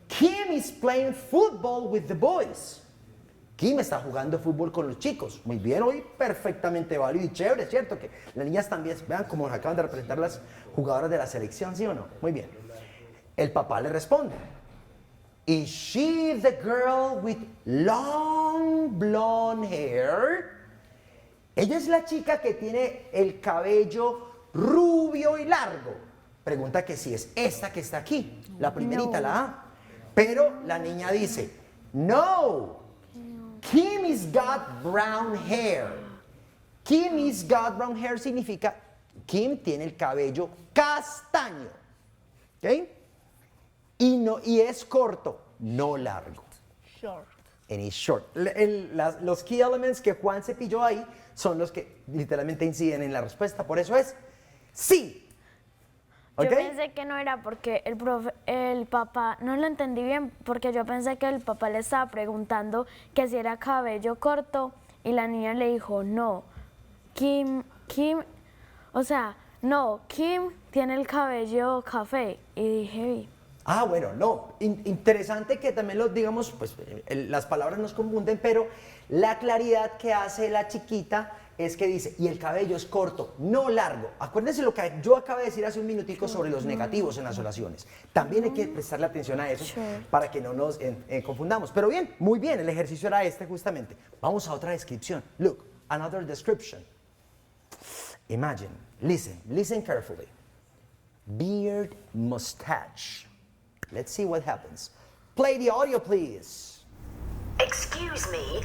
Kim is playing football with the boys. Kim está jugando fútbol con los chicos. Muy bien, hoy perfectamente válido y chévere, ¿cierto? Que las niñas también, vean cómo nos acaban de representar las jugadoras de la selección, ¿sí o no? Muy bien. El papá le responde. Is she the girl with long blonde hair? Ella es la chica que tiene el cabello rubio y largo. Pregunta que si es esta que está aquí, la primerita, la A. Pero la niña dice, no, Kim is got brown hair. Kim is got brown hair significa Kim tiene el cabello castaño. ¿Ok? Y es corto, no largo. Short. And it's short. Los key elements que Juan se pilló ahí son los que literalmente inciden en la respuesta. Por eso es sí. ¿Ok? Yo pensé que no era porque el papá, no lo entendí bien, porque yo pensé que el papá le estaba preguntando que si era cabello corto y la niña le dijo, no, Kim tiene el cabello café. Y dije, Ah, bueno, no. Interesante que también los, digamos, pues las palabras nos confunden, pero la claridad que hace la chiquita es que dice, y el cabello es corto, no largo. Acuérdense lo que yo acabo de decir hace un minutico sobre los negativos en las oraciones. También hay que prestarle atención a eso para que no nos confundamos. Pero bien, muy bien, el ejercicio era este justamente. Vamos a otra descripción. Look, another description. Imagine, listen carefully. Beard, mustache. Let's see what happens. Play the audio, please. Excuse me,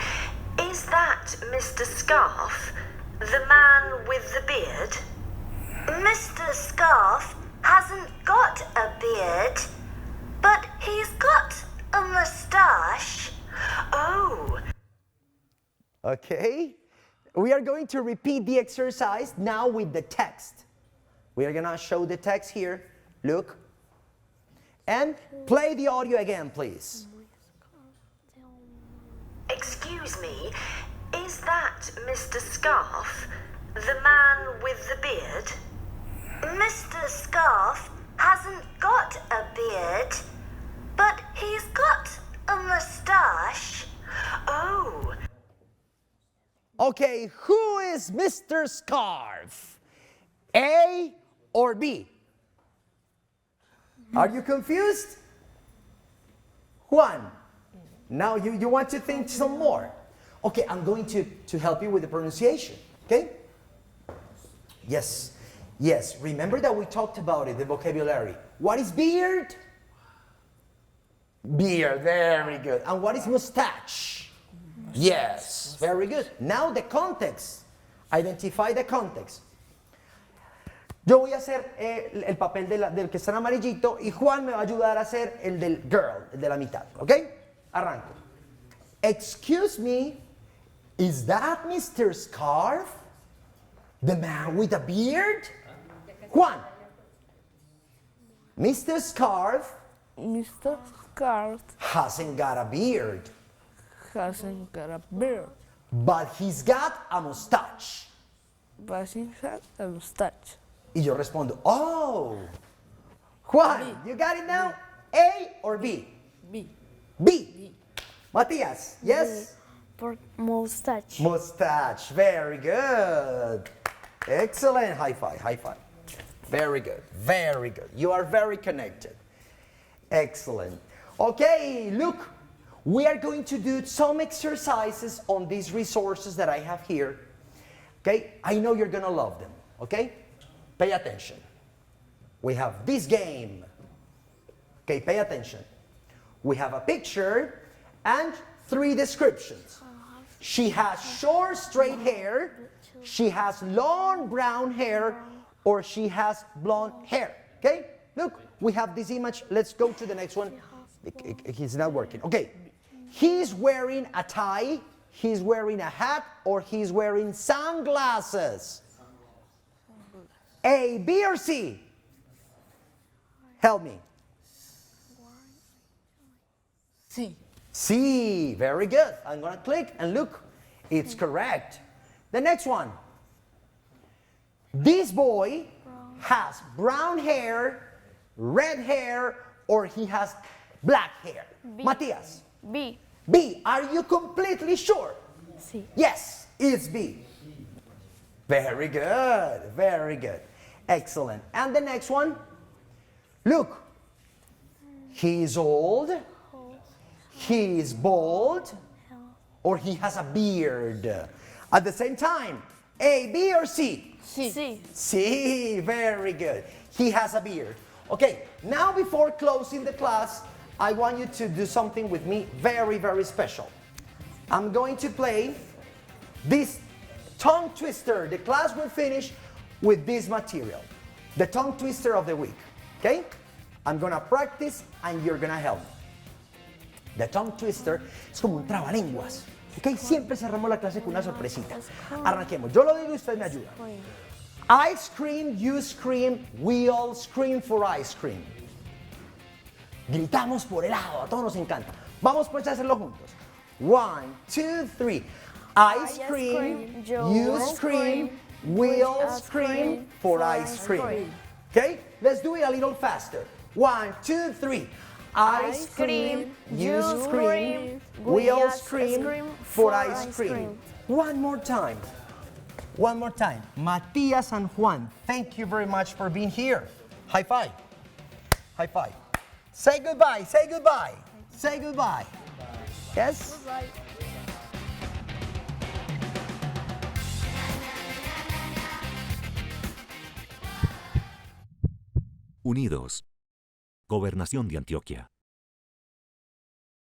is that Mr. Scarf, the man with the beard? Mr. Scarf hasn't got a beard, but he's got a mustache. Oh. Okay. We are going to repeat the exercise now with the text. We are gonna show the text here. Look. And play the audio again, please. Excuse me, is that Mr. Scarf, the man with the beard? Mr. Scarf hasn't got a beard, but he's got a mustache. Oh. Okay, who is Mr. Scarf? A or B? Are you confused? Juan, now you want to think some more. Okay, I'm going to help you with the pronunciation, okay? Yes, remember that we talked about it, the vocabulary. What is beard? Beard, very good. And what is mustache? Yes, very good. Now the context. Identify the context. Yo voy a hacer el papel del que está en amarillito y Juan me va a ayudar a hacer el del girl, el de la mitad, ¿ok? Arranco. Excuse me, is that Mr. Scarf? The man with a beard? Juan. Mr. Scarf Mr. Scarf hasn't got a beard, hasn't got a beard, but he's got a mustache. but he has a mustache. Y yo respondo, oh. Juan, you got it now? A or B? B. B. Matías, yes? Por mustache. Mustache, very good. Excellent, high five, high five. Very good, very good. You are very connected. Excellent. Okay, look, we are going to do some exercises on these resources that I have here. Okay, I know you're gonna love them, okay? Pay attention. We have this game. Okay, pay attention. We have a picture and 3 descriptions. She has short, straight hair, she has long brown hair, or she has blonde hair. Okay, look, we have this image. Let's go to the next one. It's not working. Okay, he's wearing a tie, he's wearing a hat, or he's wearing sunglasses. A, B, or C? Help me. C. C, very good. I'm gonna click and look, it's correct. The next one. This boy has brown hair, red hair, or he has black hair. B. Matías. B. B, are you completely sure? Sí. Yes, it's B. Very good, very good. Excellent. And the next one. Look, he's old, he's bald, or he has a beard. At the same time, A, B, or C? C. Sí. C, very good. He has a beard. Okay, now before closing the class, I want you to do something with me very, very special. I'm going to play this tongue twister. The class will finish with this material, the tongue twister of the week, okay? I'm gonna practice and you're gonna help me. The tongue twister es como un trabalenguas, ok? Siempre cerramos la clase con una sorpresita. Arranquemos, yo lo digo y usted me ayuda. I scream, you scream, we all scream for ice cream. Gritamos por helado, a todos nos encanta. Vamos pues a hacerlo juntos. 1, 2, 3. I scream, you scream, we all scream for ice cream. Okay? Let's do it a little faster. 1, 2, 3. I scream, you scream, we all scream for ice cream. One more time. One more time. Matías and Juan, thank you very much for being here. High five. High five. Say goodbye. Say goodbye. Say goodbye. Yes? Bye. Unidos. Gobernación de Antioquia.